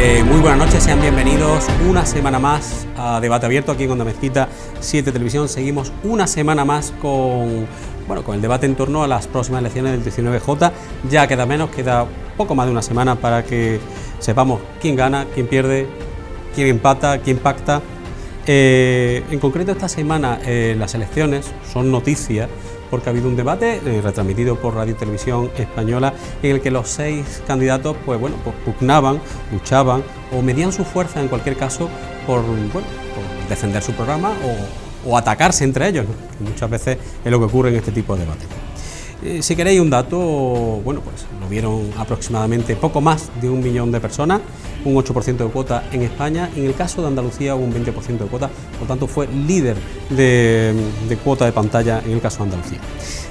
Muy buenas noches, sean bienvenidos una semana más a Debate Abierto aquí en Onda Mezquita 7 Televisión. Seguimos una semana más con el debate en torno a las próximas elecciones del 19J. Ya queda menos, queda poco más de una semana para que sepamos quién gana, quién pierde, quién empata, quién pacta. En concreto esta semana las elecciones son noticia porque ha habido un debate retransmitido por Radio y Televisión Española en el que los 6 candidatos pugnaban, luchaban o medían su fuerza en cualquier caso por defender su programa o atacarse entre ellos, ¿no? Que muchas veces es lo que ocurre en este tipo de debates. Si queréis un dato, lo vieron aproximadamente poco más de 1 millón de personas, un 8% de cuota en España. En el caso de Andalucía hubo un 20% de cuota, por tanto fue líder de cuota de pantalla en el caso de Andalucía.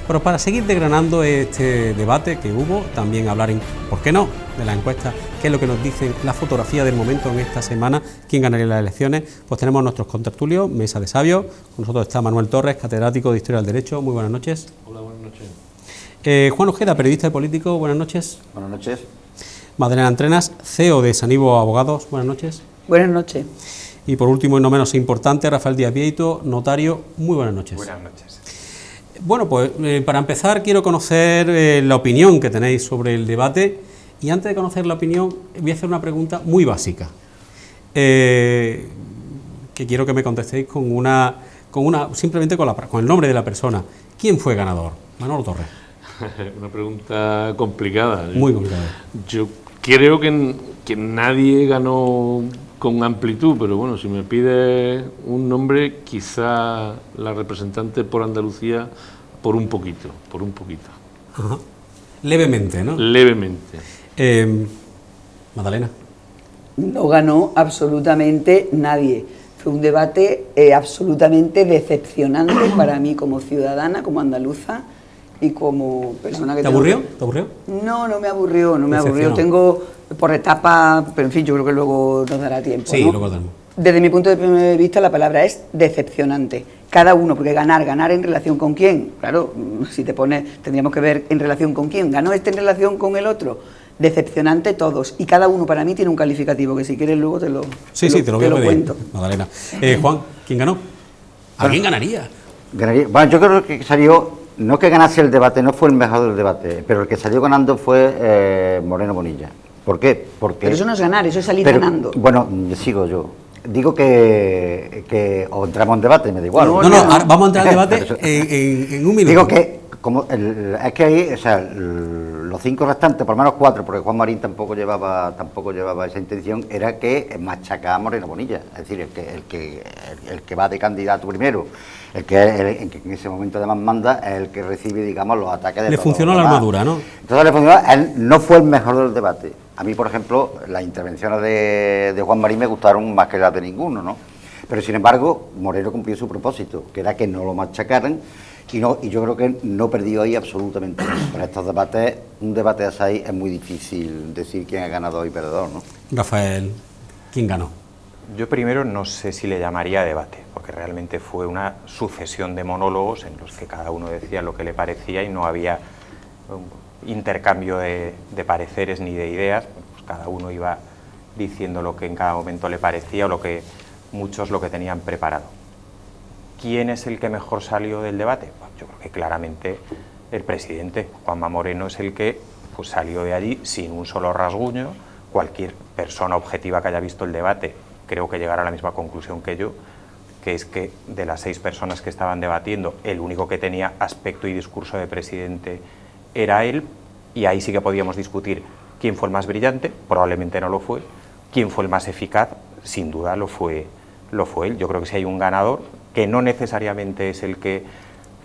Pero para seguir desgranando este debate que hubo, también hablar ¿por qué no?, de la encuesta, qué es lo que nos dicen la fotografía del momento en esta semana, quién ganaría las elecciones, pues tenemos nuestros contertulios, mesa de sabios. Con nosotros está Manuel Torres, catedrático de Historia del Derecho. Muy buenas noches. Hola, buenas noches. Juan Ojeda, periodista y político, buenas noches. Buenas noches. Madalena Entrenas, CEO de Sanivo Abogados, buenas noches. Buenas noches. Y por último, y no menos importante, Rafael Díaz Vieito, notario, muy buenas noches. Buenas noches. Bueno, para empezar quiero conocer la opinión que tenéis sobre el debate, y antes de conocer la opinión voy a hacer una pregunta muy básica, que quiero que me contestéis simplemente con el nombre de la persona. ¿Quién fue ganador? Manolo Torres. Una pregunta complicada. Muy complicada. Yo creo que nadie ganó con amplitud, pero bueno, si me pide un nombre, quizá la representante por Andalucía por un poquito. Ajá. Levemente, ¿no? Levemente. Magdalena. No ganó absolutamente nadie. Fue un debate absolutamente decepcionante para mí como ciudadana, como andaluza y como persona que... ¿Te aburrió? No me aburrió. Tengo por etapas, pero en fin, yo creo que luego nos dará tiempo, Sí, ¿no? luego tenemos. Desde mi punto de vista la palabra es decepcionante. Cada uno, porque ganar en relación con quién. Claro, si te pones, tendríamos que ver en relación con quién. ¿Ganó este en relación con el otro? Decepcionante todos. Y cada uno para mí tiene un calificativo, que si quieres luego te lo cuento. Magdalena. Juan, ¿quién ganó? ¿A quién ganaría? Bueno, yo creo que salió, no que ganase el debate, no fue el mejor del debate, pero el que salió ganando fue Moreno Bonilla. ¿Por qué? Porque... Pero eso no es ganar, eso es salir ganando. Bueno, sigo yo. Digo que o entramos en debate, me da igual. No, vamos a entrar en debate en un minuto. Digo que es que ahí, o sea, los 5 restantes, por lo menos 4, porque Juan Marín tampoco llevaba esa intención, era que machacar a Moreno Bonilla, es decir, el que va de candidato primero, el que en ese momento además manda, es el que recibe, digamos, los ataques de... Le funcionó la armadura, ¿no? Entonces le funcionó, él no fue el mejor del debate. A mí, por ejemplo, las intervenciones de Juan Marín me gustaron más que las de ninguno, ¿no? Pero sin embargo, Moreno cumplió su propósito, que era que no lo machacaran. Y yo creo que no perdió ahí absolutamente nada. Para estos debates, un debate de 6 es muy difícil decir quién ha ganado y perdedor, ¿no? Rafael, ¿quién ganó? Yo primero no sé si le llamaría debate, porque realmente fue una sucesión de monólogos en los que cada uno decía lo que le parecía y no había intercambio de pareceres ni de ideas. Pues cada uno iba diciendo lo que en cada momento le parecía o muchos lo que tenían preparado. ¿Quién es el que mejor salió del debate? Pues yo creo que claramente el presidente, Juanma Moreno, es el que salió de allí sin un solo rasguño. Cualquier persona objetiva que haya visto el debate creo que llegará a la misma conclusión que yo, que es que de las 6 personas que estaban debatiendo, el único que tenía aspecto y discurso de presidente era él, y ahí sí que podíamos discutir quién fue el más brillante, probablemente no lo fue, quién fue el más eficaz, sin duda lo fue él. Yo creo que si hay un ganador, que no necesariamente es el que,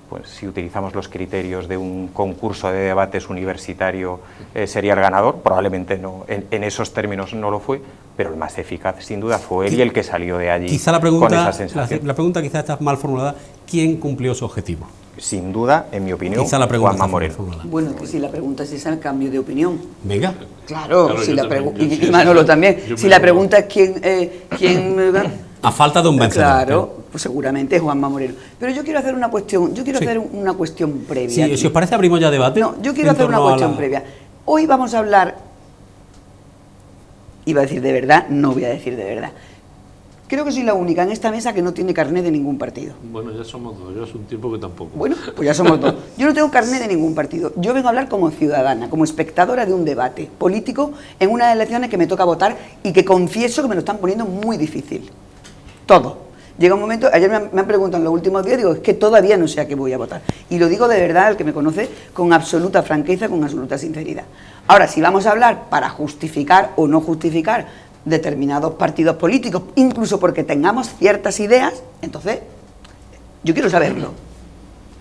pues si utilizamos los criterios de un concurso de debates universitario, sería el ganador, probablemente no, en esos términos no lo fue, pero el más eficaz sin duda fue él y el que salió de allí quizá con esa sensación. La pregunta quizá está mal formulada, ¿quién cumplió su objetivo? Sin duda, en mi opinión, quizá la pregunta Juanma Moreno. Bueno, que si la pregunta es esa, el cambio de opinión. Venga. Claro, si la pregunta, y Manolo también, si la pregunta es quién a falta de un vencedor. Claro, pues seguramente es Juanma Moreno. Pero yo quiero hacer una cuestión, hacer una cuestión previa. Sí, aquí. si os parece abrimos ya debate. No, yo quiero hacer una cuestión previa. Hoy vamos a hablar iba a decir de verdad, no voy a decir de verdad. Creo que soy la única en esta mesa que no tiene carné de ningún partido. Bueno, ya somos dos, yo hace un tiempo que tampoco. Bueno, pues ya somos dos. Yo no tengo carné de ningún partido. Yo vengo a hablar como ciudadana, como espectadora de un debate político en unas elecciones que me toca votar y que confieso que me lo están poniendo muy difícil. Todo. Llega un momento, ayer me han preguntado en los últimos días, digo, es que todavía no sé a qué voy a votar. Y lo digo de verdad, el que me conoce, con absoluta franqueza, con absoluta sinceridad. Ahora, si vamos a hablar para justificar o no justificar determinados partidos políticos, incluso porque tengamos ciertas ideas, entonces yo quiero saberlo,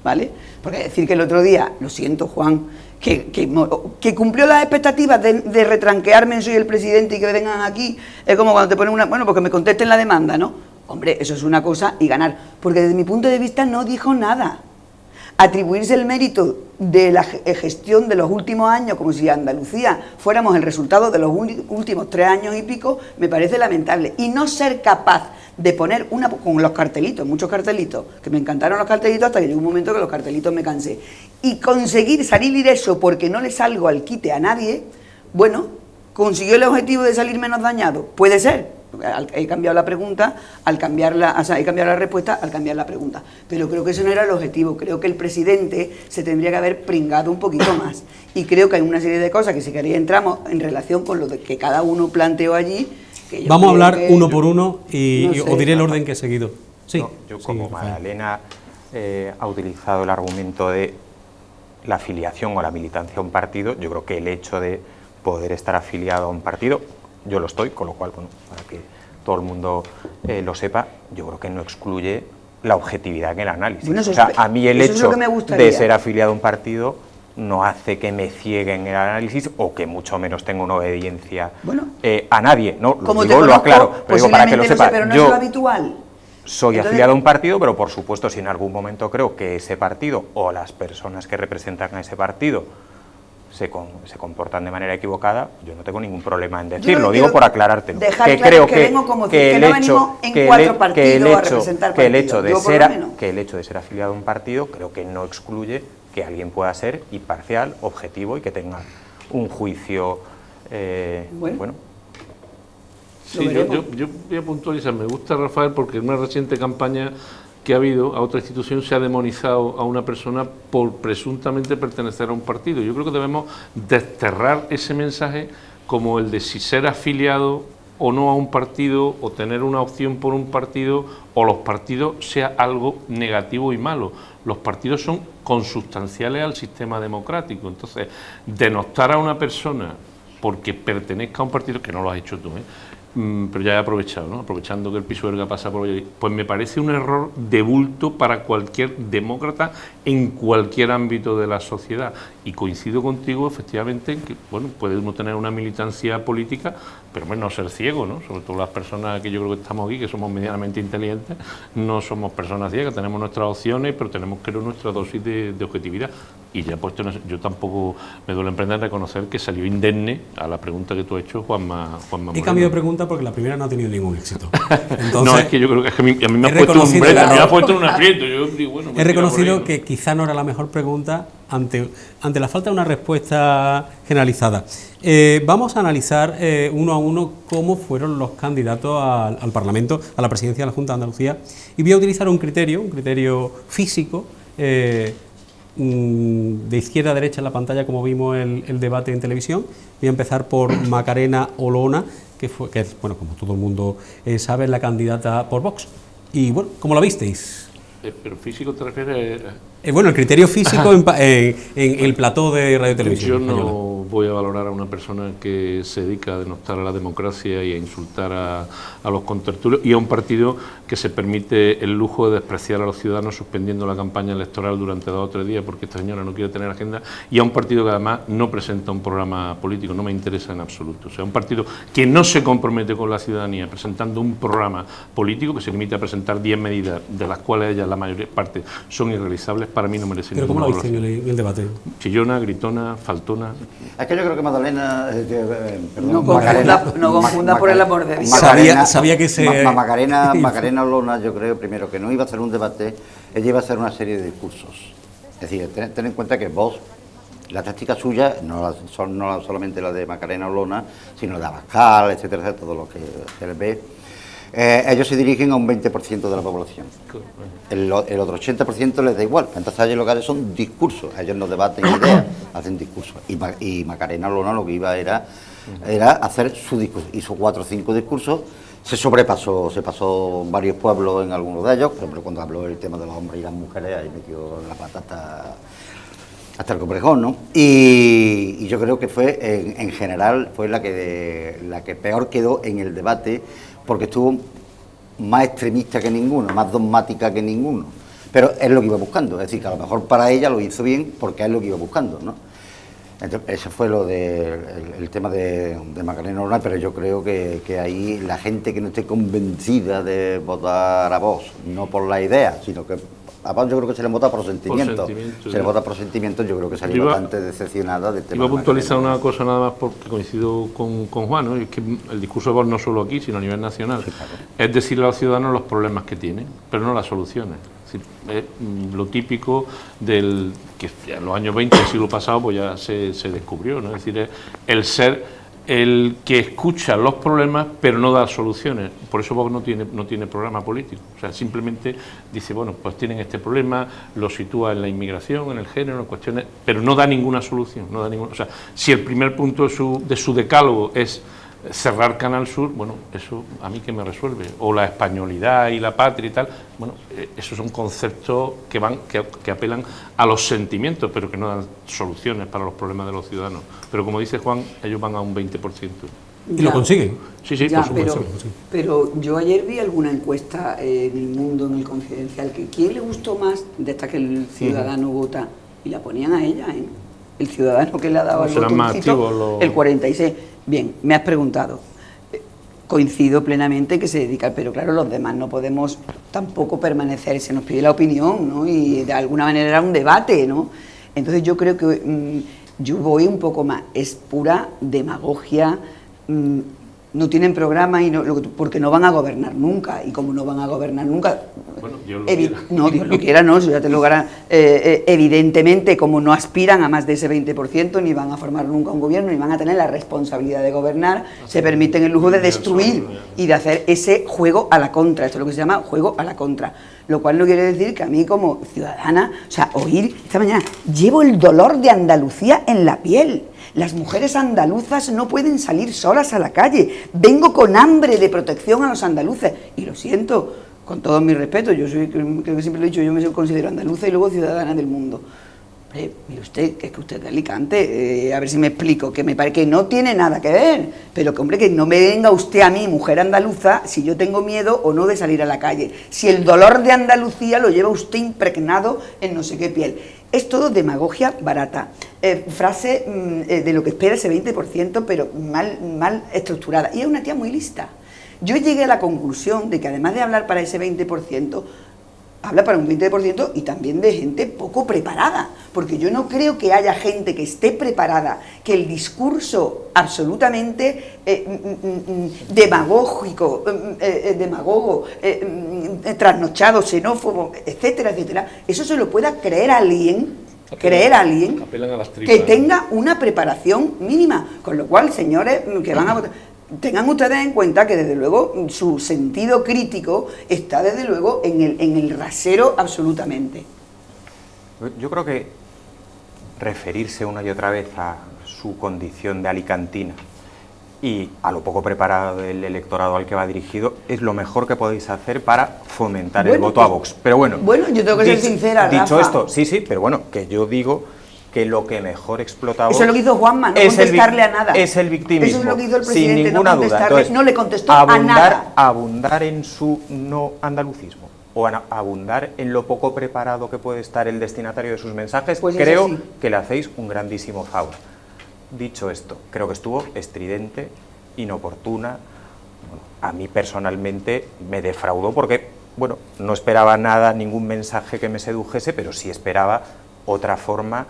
¿vale? Porque decir que el otro día, lo siento, Juan, que cumplió las expectativas de retranquearme en soy el presidente y que vengan aquí, es como cuando te ponen una... Bueno, porque me contesten la demanda, ¿no? Hombre, eso es una cosa y ganar, porque desde mi punto de vista no dijo nada. Atribuirse el mérito de la gestión de los últimos años, como si Andalucía fuéramos el resultado de los últimos 3 años y pico, me parece lamentable. Y no ser capaz de poner una... con los cartelitos, muchos cartelitos, que me encantaron los cartelitos hasta que llegó un momento que los cartelitos me cansé. Y conseguir salir ileso porque no le salgo al quite a nadie, bueno, consiguió el objetivo de salir menos dañado. Puede ser. He cambiado la pregunta al cambiarla, o sea, he cambiado la respuesta al cambiar la pregunta, pero creo que eso no era el objetivo. Creo que el presidente se tendría que haber pringado un poquito más y creo que hay una serie de cosas que si queréis entramos en relación con lo que cada uno planteó allí. Que yo vamos a hablar que, uno por uno y no sé, os diré el orden que he seguido. Sí, no, yo como sí, Magdalena ha utilizado el argumento de la afiliación o la militancia a un partido, yo creo que el hecho de poder estar afiliado a un partido, yo lo estoy, con lo cual, bueno, para que todo el mundo lo sepa, yo creo que no excluye la objetividad en el análisis. Bueno, o sea, a mí el hecho de ser afiliado a un partido no hace que me ciegue en el análisis o que mucho menos tenga una obediencia a nadie, ¿no? Lo digo, lo aclaro, pero digo para que lo sepa. Pero no es lo habitual. Soy afiliado a un partido, pero por supuesto si en algún momento creo que ese partido o las personas que representan a ese partido se comportan de manera equivocada, yo no tengo ningún problema en decirlo, digo por aclarártelo. Que creo que el hecho de ser afiliado a un partido creo que no excluye que alguien pueda ser imparcial, objetivo y que tenga un juicio bueno. Sí, yo voy a puntualizar, me gusta Rafael porque en una reciente campaña que ha habido a otra institución se ha demonizado a una persona por presuntamente pertenecer a un partido. Yo creo que debemos desterrar ese mensaje como el de si ser afiliado o no a un partido o tener una opción por un partido o los partidos sea algo negativo y malo. Los partidos son consubstanciales al sistema democrático. Entonces, denostar a una persona porque pertenezca a un partido, que no lo has hecho tú, pero ya he aprovechado, ¿no? Aprovechando que el Pisuerga pasa por allí, pues me parece un error de bulto para cualquier demócrata en cualquier ámbito de la sociedad. Y coincido contigo, efectivamente, en que, bueno, puede uno tener una militancia política, pero no ser ciego, ¿no? Sobre todo las personas que yo creo que estamos aquí, que somos medianamente inteligentes, no somos personas ciegas, tenemos nuestras opciones, pero tenemos, creo, nuestra dosis de objetividad. Y ya puesto, yo tampoco me duele emprender reconocer que salió indemne a la pregunta que tú has hecho, Juanma Moreno. He cambiado de pregunta porque la primera no ha tenido ningún éxito. Entonces, no, es que yo creo que, a mí me has puesto un brete, me has puesto en un aprieto. Yo digo, bueno, he reconocido que quizá no era la mejor pregunta ante la falta de una respuesta generalizada. Vamos a analizar uno a uno cómo fueron los candidatos al Parlamento, a la presidencia de la Junta de Andalucía, y voy a utilizar un criterio físico, de izquierda a derecha en la pantalla, como vimos el debate en televisión. Voy a empezar por Macarena Olona, que es, bueno, como todo el mundo sabe, la candidata por Vox. Y bueno, ¿cómo la visteis? ¿Pero físico te refieres? Bueno, el criterio físico en el plató de Radio Televisión. Yo no voy a valorar a una persona que se dedica a denostar a la democracia y a insultar a los contertulios y a un partido que se permite el lujo de despreciar a los ciudadanos suspendiendo la campaña electoral durante 2 o 3 días porque esta señora no quiere tener agenda, y a un partido que además no presenta un programa político, no me interesa en absoluto. O sea, un partido que no se compromete con la ciudadanía presentando un programa político que se limita a presentar 10 medidas, de las cuales ellas la mayor parte son irrealizables, para mí no merece ninguna. ¿Pero cómo lo viste en el debate? Chillona, gritona, faltona. Es que yo creo que Magdalena... no confunda por el amor de Dios. Sabía que se... Macarena Olona, yo creo primero que no iba a ser un debate, ella iba a hacer una serie de discursos. Es decir, ten en cuenta que Vox La táctica suya, no solamente la de Macarena Olona, sino de Abascal, etcétera, etcétera, todo lo que se les ve. Ellos se dirigen a un 20% de la población. El otro 80% les da igual. Entonces ellos lo que hacen son discursos. Ellos no debaten ideas, hacen discursos. Y Macarena Olona lo que iba era hacer su discurso. Hizo 4 o 5 discursos. Se pasó varios pueblos en algunos de ellos. Por ejemplo, cuando habló del tema de los hombres y las mujeres, ahí metió la pata hasta el comprejón, ¿no? Y yo creo que fue, en general, fue la que peor quedó en el debate, porque estuvo más extremista que ninguno, más dogmática que ninguno. Pero es lo que iba buscando, es decir, que a lo mejor para ella lo hizo bien porque es lo que iba buscando, ¿no? Entonces, ese fue el tema de Macarena Olona, pero yo creo que ahí la gente que no esté convencida de votar a Vox, no por la idea, sino que a Vox yo creo que se le vota por sentimiento. Se le vota por sentimiento, yo creo que salió bastante decepcionada del tema. Iba a puntualizar una cosa nada más porque coincido con Juan, ¿no? Y es que el discurso de Vox no solo aquí, sino a nivel nacional, sí, claro, es decirle a los ciudadanos los problemas que tienen, pero no las soluciones. Es decir, es lo típico del que ya en los años 20 del siglo pasado pues ya se descubrió, ¿no? Es decir, es el ser el que escucha los problemas pero no da soluciones. Por eso Vox no tiene programa político. O sea, simplemente dice, bueno, pues tienen este problema, lo sitúa en la inmigración, en el género, en cuestiones, pero no da ninguna solución. O sea, si el primer punto de su decálogo es cerrar Canal Sur, bueno, eso a mí que me resuelve, o la españolidad y la patria y tal, bueno, esos son conceptos que apelan a los sentimientos, pero que no dan soluciones para los problemas de los ciudadanos. Pero como dice Juan, ellos van a un 20%. ¿Y lo consiguen? Sí, sí, ya, por supuesto. Pero yo ayer vi alguna encuesta en El Mundo, en El Confidencial, que ¿quién le gustó más de esta que el ciudadano vota? Y la ponían a ella, ¿eh? El ciudadano que le ha dado el botoncito, el 46. Bien, me has preguntado. Coincido plenamente que se dedica, pero claro, los demás no podemos tampoco permanecer, se nos pide la opinión, ¿no? Y de alguna manera era un debate, ¿no? Entonces yo creo que yo voy un poco más, es pura demagogia, no tienen programa y porque no van a gobernar nunca, y como no van a gobernar nunca, bueno, Dios lo quiera. No, Dios lo quiera, no, ya te lo hará, evidentemente, como no aspiran a más de ese 20%, ni van a formar nunca un gobierno, ni van a tener la responsabilidad de gobernar, se permiten el lujo de destruir y de hacer ese juego a la contra. Esto es lo que se llama juego a la contra. Lo cual no quiere decir que a mí como ciudadana, o sea, oír esta mañana, llevo el dolor de Andalucía en la piel. Las mujeres andaluzas no pueden salir solas a la calle. Vengo con hambre de protección a los andaluces. Y lo siento, con todo mi respeto, yo creo que siempre lo he dicho, yo me considero andaluza y luego ciudadana del mundo. Mire usted, que es que usted es de Alicante, a ver si me explico, que me parece que no tiene nada que ver, pero que hombre, que no me venga usted a mí, mujer andaluza, si yo tengo miedo o no de salir a la calle, si el dolor de Andalucía lo lleva usted impregnado en no sé qué piel. Es todo demagogia barata, frase de lo que espera ese 20%, pero mal estructurada, y es una tía muy lista. Yo llegué a la conclusión de que además de hablar para ese 20%, habla para un 20% y también de gente poco preparada, porque yo no creo que haya gente que esté preparada, que el discurso absolutamente demagogo, trasnochado, xenófobo, etcétera, etcétera, eso se lo pueda creer a alguien que tenga una preparación mínima, con lo cual, señores que van a votar, tengan ustedes en cuenta que desde luego su sentido crítico está desde luego en el rasero absolutamente. Yo creo que referirse una y otra vez a su condición de alicantina y a lo poco preparado del electorado al que va dirigido es lo mejor que podéis hacer para fomentar el voto a Vox. Pero bueno, yo tengo que ser sincera, dicho Rafa. esto, sí, pero bueno, que yo digo que lo que mejor explota a Vox... Eso es lo que hizo Juanma, no contestarle a nada. Es el victimismo. Eso es lo que hizo el presidente, sin ninguna duda. Entonces, no le contestó a nada. Abundar en su no andalucismo o abundar en lo poco preparado que puede estar el destinatario de sus mensajes, pues creo que le hacéis un grandísimo favor. Dicho esto, creo que estuvo estridente, inoportuna. Bueno, a mí personalmente me defraudó porque, bueno, no esperaba nada, ningún mensaje que me sedujese, pero sí esperaba otra forma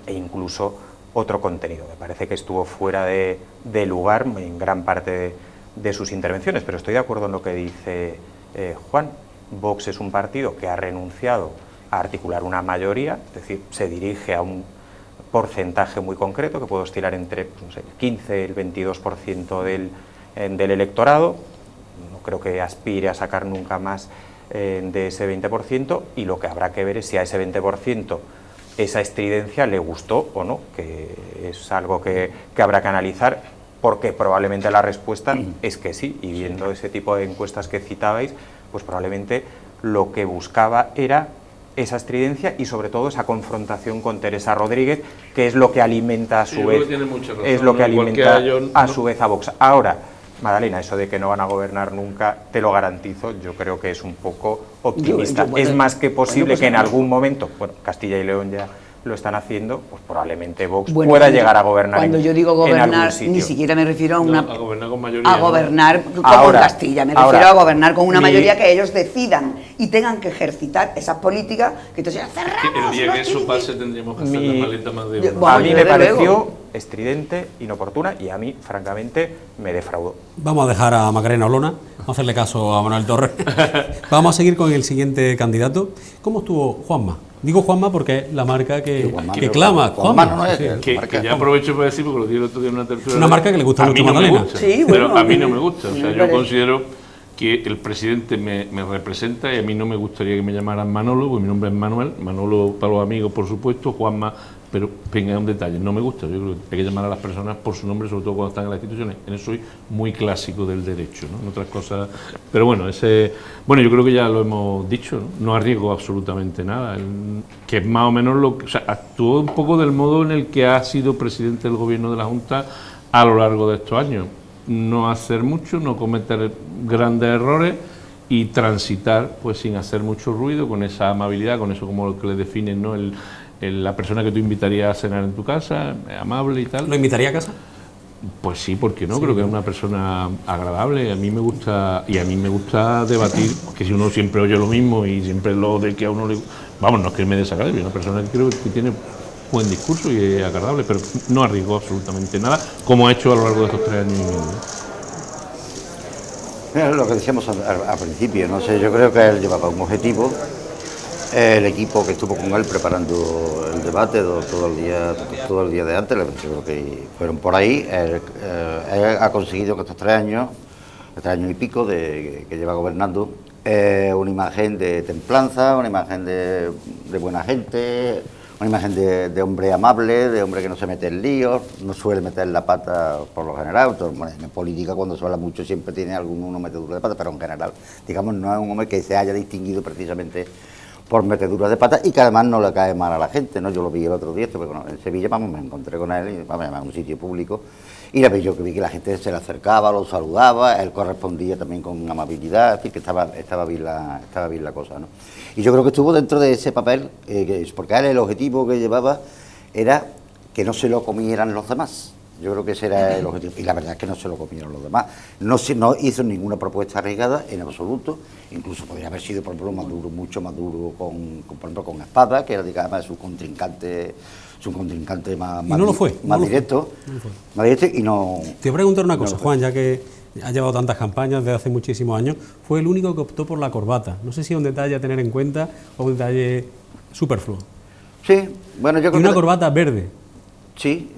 e incluso otro contenido. Me parece que estuvo fuera de lugar en gran parte de sus intervenciones, pero estoy de acuerdo en lo que dice Juan. Vox es un partido que ha renunciado a articular una mayoría, es decir, se dirige a un porcentaje muy concreto que puede oscilar entre pues, no sé, el 15 y el 22% del electorado. No creo que aspire a sacar nunca más de ese 20%, y lo que habrá que ver es si a ese 20% esa estridencia le gustó o no, que es algo que habrá que analizar, porque probablemente la respuesta es que sí, y viendo ese tipo de encuestas que citabais, pues probablemente lo que buscaba era esa estridencia y sobre todo esa confrontación con Teresa Rodríguez, que es lo que alimenta a su vez, es lo que alimenta a su vez a Vox. Ahora, Madalena, eso de que no van a gobernar nunca, te lo garantizo, yo creo que es un poco optimista. Bueno, es más que posible pues que en algún momento, bueno, Castilla y León ya lo están haciendo, pues probablemente Vox pueda llegar a gobernar. Cuando yo digo gobernar, ni siquiera me refiero a a gobernar con mayoría. A gobernar como ahora, en Castilla, me refiero a gobernar con una mayoría que ellos decidan y tengan que ejercitar esas políticas que entonces ya cerramos. El día que eso pase tendríamos que hacer la maleta más de uno. A mí me pareció estridente, inoportuna, y a mí, francamente, me defraudó. Vamos a dejar a Macarena Olona, vamos a hacerle caso a Manuel Torres. Vamos a seguir con el siguiente candidato. ¿Cómo estuvo Juanma? Digo Juanma porque es la marca que clama. Juanma no es, que ya aprovecho para decir, porque lo dije el otro día en una tertulia. Una marca que le gusta mucho a Magdalena. Sí, pero bueno, a mí no me gusta. O sea, yo parece. considero que el presidente me representa, y a mí no me gustaría que me llamaran Manolo, porque mi nombre es Manuel. Manolo para los amigos, por supuesto. Juanma, pero venga, un detalle, no me gusta. Yo creo que hay que llamar a las personas por su nombre, sobre todo cuando están en las instituciones. En eso soy muy clásico del derecho, ¿no? En otras cosas. Pero bueno, yo creo que ya lo hemos dicho, no arriesgo absolutamente nada. Que es más o menos o sea, actuó un poco del modo en el que ha sido presidente del gobierno de la Junta a lo largo de estos años. No hacer mucho, no cometer grandes errores y transitar pues sin hacer mucho ruido, con esa amabilidad, con eso como lo que le definen, ¿no? La persona que tú invitarías a cenar en tu casa, amable y tal. ¿Lo invitaría a casa? Pues sí, porque no, creo que es una persona agradable. A mí me gusta debatir, que si uno siempre oye lo mismo y siempre lo de que a uno le... Vamos, no es que me desagrade, es una persona que creo que tiene buen discurso y es agradable, pero no arriesgó absolutamente nada, como ha hecho a lo largo de estos 3 años y medio. Mira, lo que decíamos al principio, no sé, yo creo que él llevaba un objetivo. El equipo que estuvo con él preparando el debate todo el día de antes, yo creo que fueron por ahí. Él ha conseguido que estos 3 años y pico que lleva gobernando, una imagen de templanza, una imagen de buena gente, una imagen de hombre amable, de hombre que no se mete en líos, no suele meter la pata por lo general. Bueno, en política, cuando se habla mucho, siempre tiene alguno metedura de pata, pero en general, digamos, no es un hombre que se haya distinguido precisamente por meteduras de pata, y que además no le cae mal a la gente, ¿no? Yo lo vi el otro día, porque en Sevilla, me encontré con él, a un sitio público, y yo vi que la gente se le acercaba, lo saludaba, él correspondía también con amabilidad, es decir, que estaba bien la cosa, ¿no? Y yo creo que estuvo dentro de ese papel, porque él el objetivo que llevaba era que no se lo comieran los demás. Yo creo que ese era el objetivo, y la verdad es que no se lo comieron los demás. No hizo ninguna propuesta arriesgada en absoluto, incluso podría haber sido, por ejemplo, mucho más duro por ejemplo, con Espada, que era, digamos, su contrincante más, no lo fue, más directo, y no... Te voy a preguntar una cosa, Juan, ya que ha llevado tantas campañas desde hace muchísimos años, fue el único que optó por la corbata. No sé si es un detalle a tener en cuenta o un detalle superfluo. Sí, bueno, yo creo y una corbata verde. Sí,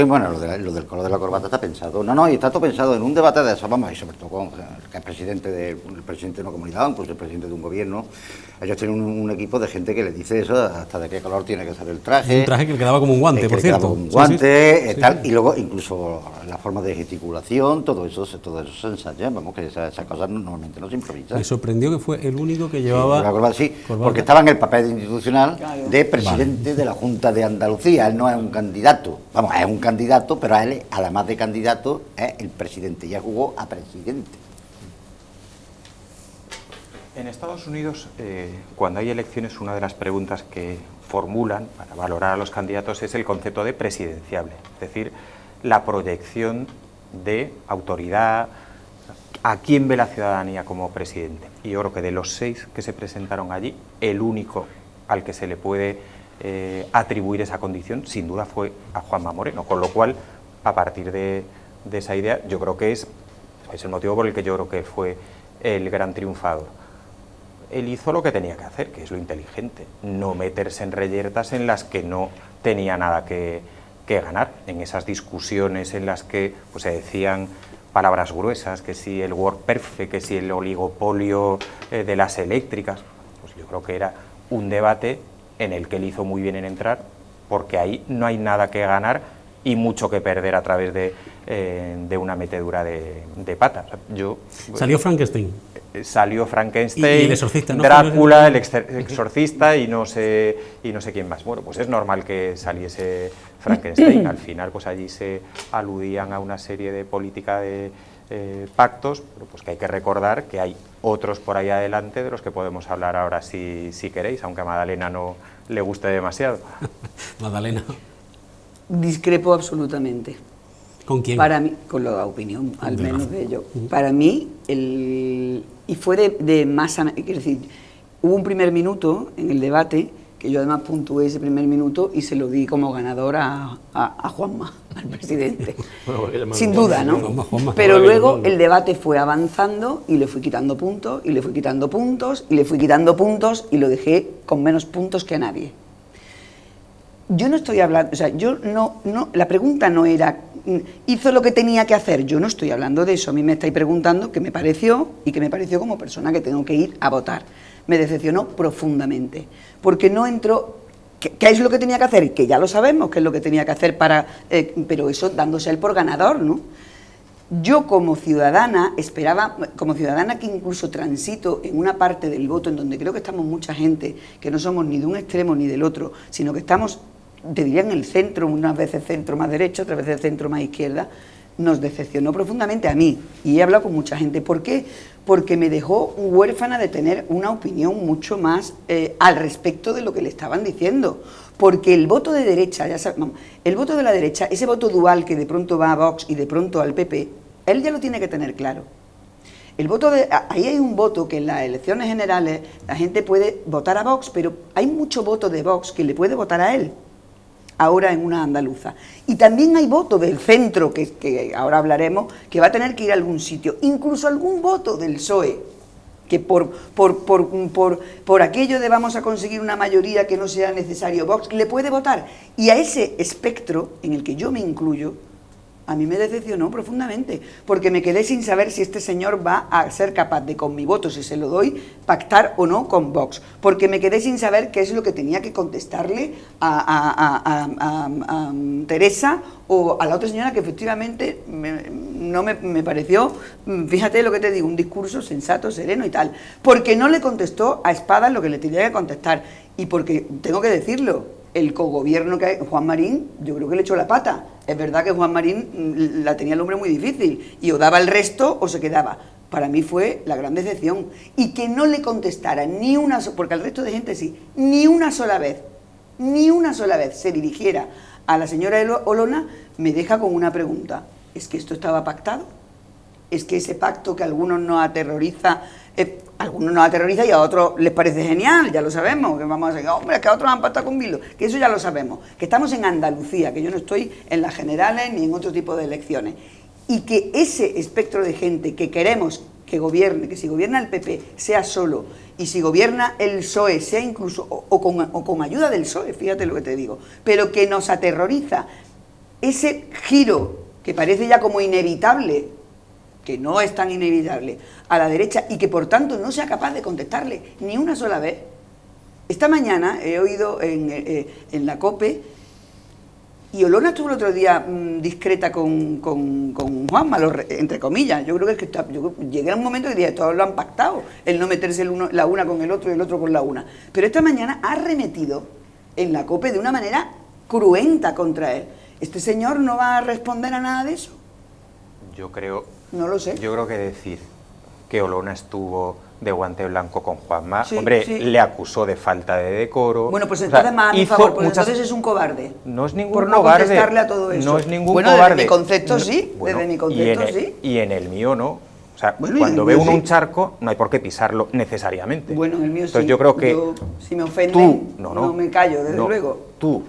bueno, lo del color de la corbata está pensado. Y está todo pensado en un debate de eso, vamos, y sobre todo con el presidente de una comunidad, incluso el presidente de un gobierno. Ellos tienen un equipo de gente que les dice eso, hasta de qué color tiene que ser el traje. Un traje que le quedaba como un guante, por cierto. Como un guante, tal, y luego incluso la forma de gesticulación, todo eso se ensaya, vamos, que esas cosas normalmente no se improvisan. Me sorprendió que fue el único que llevaba... La corbata, sí, porque estaba en el papel institucional de presidente de la Junta de Andalucía. Él no es un candidato. Vamos, es un candidato, pero a él, además de candidato, es el presidente. Ya jugó a presidente. En Estados Unidos, cuando hay elecciones, una de las preguntas que formulan para valorar a los candidatos es el concepto de presidenciable, es decir, la proyección de autoridad, a quién ve la ciudadanía como presidente. Y yo creo que de los 6 que se presentaron allí, el único al que se le puede atribuir esa condición, sin duda, fue a Juanma Moreno, con lo cual, a partir de esa idea, yo creo que es el motivo por el que yo creo que fue el gran triunfador. Él hizo lo que tenía que hacer, que es lo inteligente, no meterse en reyertas en las que no tenía nada que ganar. En esas discusiones en las que pues, se decían palabras gruesas, que si el WordPerfect, que si el oligopolio de las eléctricas, pues yo creo que era un debate en el que él hizo muy bien en entrar, porque ahí no hay nada que ganar y mucho que perder a través de una metedura de pata. O sea, Salió Frankenstein. Salió Frankenstein, y el exorcista, ¿no? Drácula, el exorcista y no sé quién más. Bueno, pues es normal que saliese Frankenstein. Al final, pues allí se aludían a una serie de política de pactos, pero pues que hay que recordar que hay otros por ahí adelante de los que podemos hablar ahora si queréis, aunque a Madalena no le guste demasiado. Magdalena. Discrepo absolutamente. ¿Con quién? Para mí, con la opinión, al menos de ello. Para mí, y fue de masa, quiero decir, hubo un primer minuto en el debate, que yo además puntué ese primer minuto y se lo di como ganador a Juanma, al presidente. Bueno, sin duda, ¿no? Juanma. Pero luego el debate fue avanzando y le fui quitando puntos, y le fui quitando puntos, y le fui quitando puntos, y lo dejé con menos puntos que a nadie. Yo no estoy hablando, o sea, yo no, la pregunta no era, hizo lo que tenía que hacer, yo no estoy hablando de eso, a mí me estáis preguntando qué me pareció y qué me pareció como persona que tengo que ir a votar. Me decepcionó profundamente, porque no entró, ¿qué es lo que tenía que hacer? Que ya lo sabemos qué es lo que tenía que hacer pero eso dándose él por ganador, ¿no? Yo como ciudadana esperaba, como ciudadana que incluso transito en una parte del voto en donde creo que estamos mucha gente, que no somos ni de un extremo ni del otro, sino que estamos, te diría, en el centro, unas veces centro más derecha, otras veces centro más izquierda, nos decepcionó profundamente a mí, y he hablado con mucha gente. ¿Por qué? Porque me dejó huérfana de tener una opinión mucho más al respecto de lo que le estaban diciendo. Porque el voto de derecha, ya sabemos, el voto de la derecha, ese voto dual que de pronto va a Vox y de pronto al PP, él ya lo tiene que tener claro. El voto ahí hay un voto que en las elecciones generales la gente puede votar a Vox, pero hay mucho voto de Vox que le puede votar a él, ahora en una andaluza. Y también hay voto del centro, que ahora hablaremos, que va a tener que ir a algún sitio, incluso algún voto del PSOE, que por aquello de vamos a conseguir una mayoría que no sea necesario Vox, le puede votar. Y a ese espectro, en el que yo me incluyo, a mí me decepcionó profundamente, porque me quedé sin saber si este señor va a ser capaz de, con mi voto, si se lo doy, pactar o no con Vox, porque me quedé sin saber qué es lo que tenía que contestarle a Teresa o a la otra señora, que efectivamente no me pareció, fíjate lo que te digo, un discurso sensato, sereno y tal, porque no le contestó a espadas lo que le tenía que contestar, y porque, tengo que decirlo, el cogobierno que hay, Juan Marín, yo creo que le echó la pata. Es verdad que Juan Marín la tenía el hombre muy difícil, y o daba el resto o se quedaba. Para mí fue la gran decepción. Y que no le contestara ni una, porque al resto de gente sí, ni una sola vez se dirigiera a la señora Olona, me deja con una pregunta. ¿Es que esto estaba pactado? ¿Es que ese pacto que a algunos nos aterroriza, y a otros les parece genial? Ya lo sabemos, que vamos a decir, hombre, es que a otros han pactado con Bildu, que eso ya lo sabemos, que estamos en Andalucía, que yo no estoy en las generales ni en otro tipo de elecciones, y que ese espectro de gente que queremos que gobierne, que si gobierna el PP sea solo, y si gobierna el PSOE sea incluso, o con ayuda del PSOE, fíjate lo que te digo, pero que nos aterroriza ese giro que parece ya como inevitable, que no es tan inevitable, a la derecha, y que por tanto no sea capaz de contestarle ni una sola vez. Esta mañana he oído en la COPE, y Olona estuvo el otro día discreta con Juanma, entre comillas. Yo creo que llegué a un momento que dije, todos lo han pactado, el no meterse la una con el otro y el otro con la una. Pero esta mañana ha arremetido en la COPE de una manera cruenta contra él. ¿Este señor no va a responder a nada de eso? Yo creo... No lo sé. Yo creo que decir que Olona estuvo de guante blanco con Juanma, sí, hombre, sí, le acusó de falta de decoro. Bueno, pues entonces, más a mi favor, pues entonces es un cobarde. No es ningún por no cobarde. Contestarle a todo eso. No es ningún bueno, cobarde. Desde mi concepto sí, bueno, desde mi concepto sí. Y en el mío no. O sea, bueno, cuando ve uno sí. un charco, no hay por qué pisarlo necesariamente. Bueno, en el mío entonces, sí. yo creo que si me ofenden, tú, no me callo, desde luego. Tú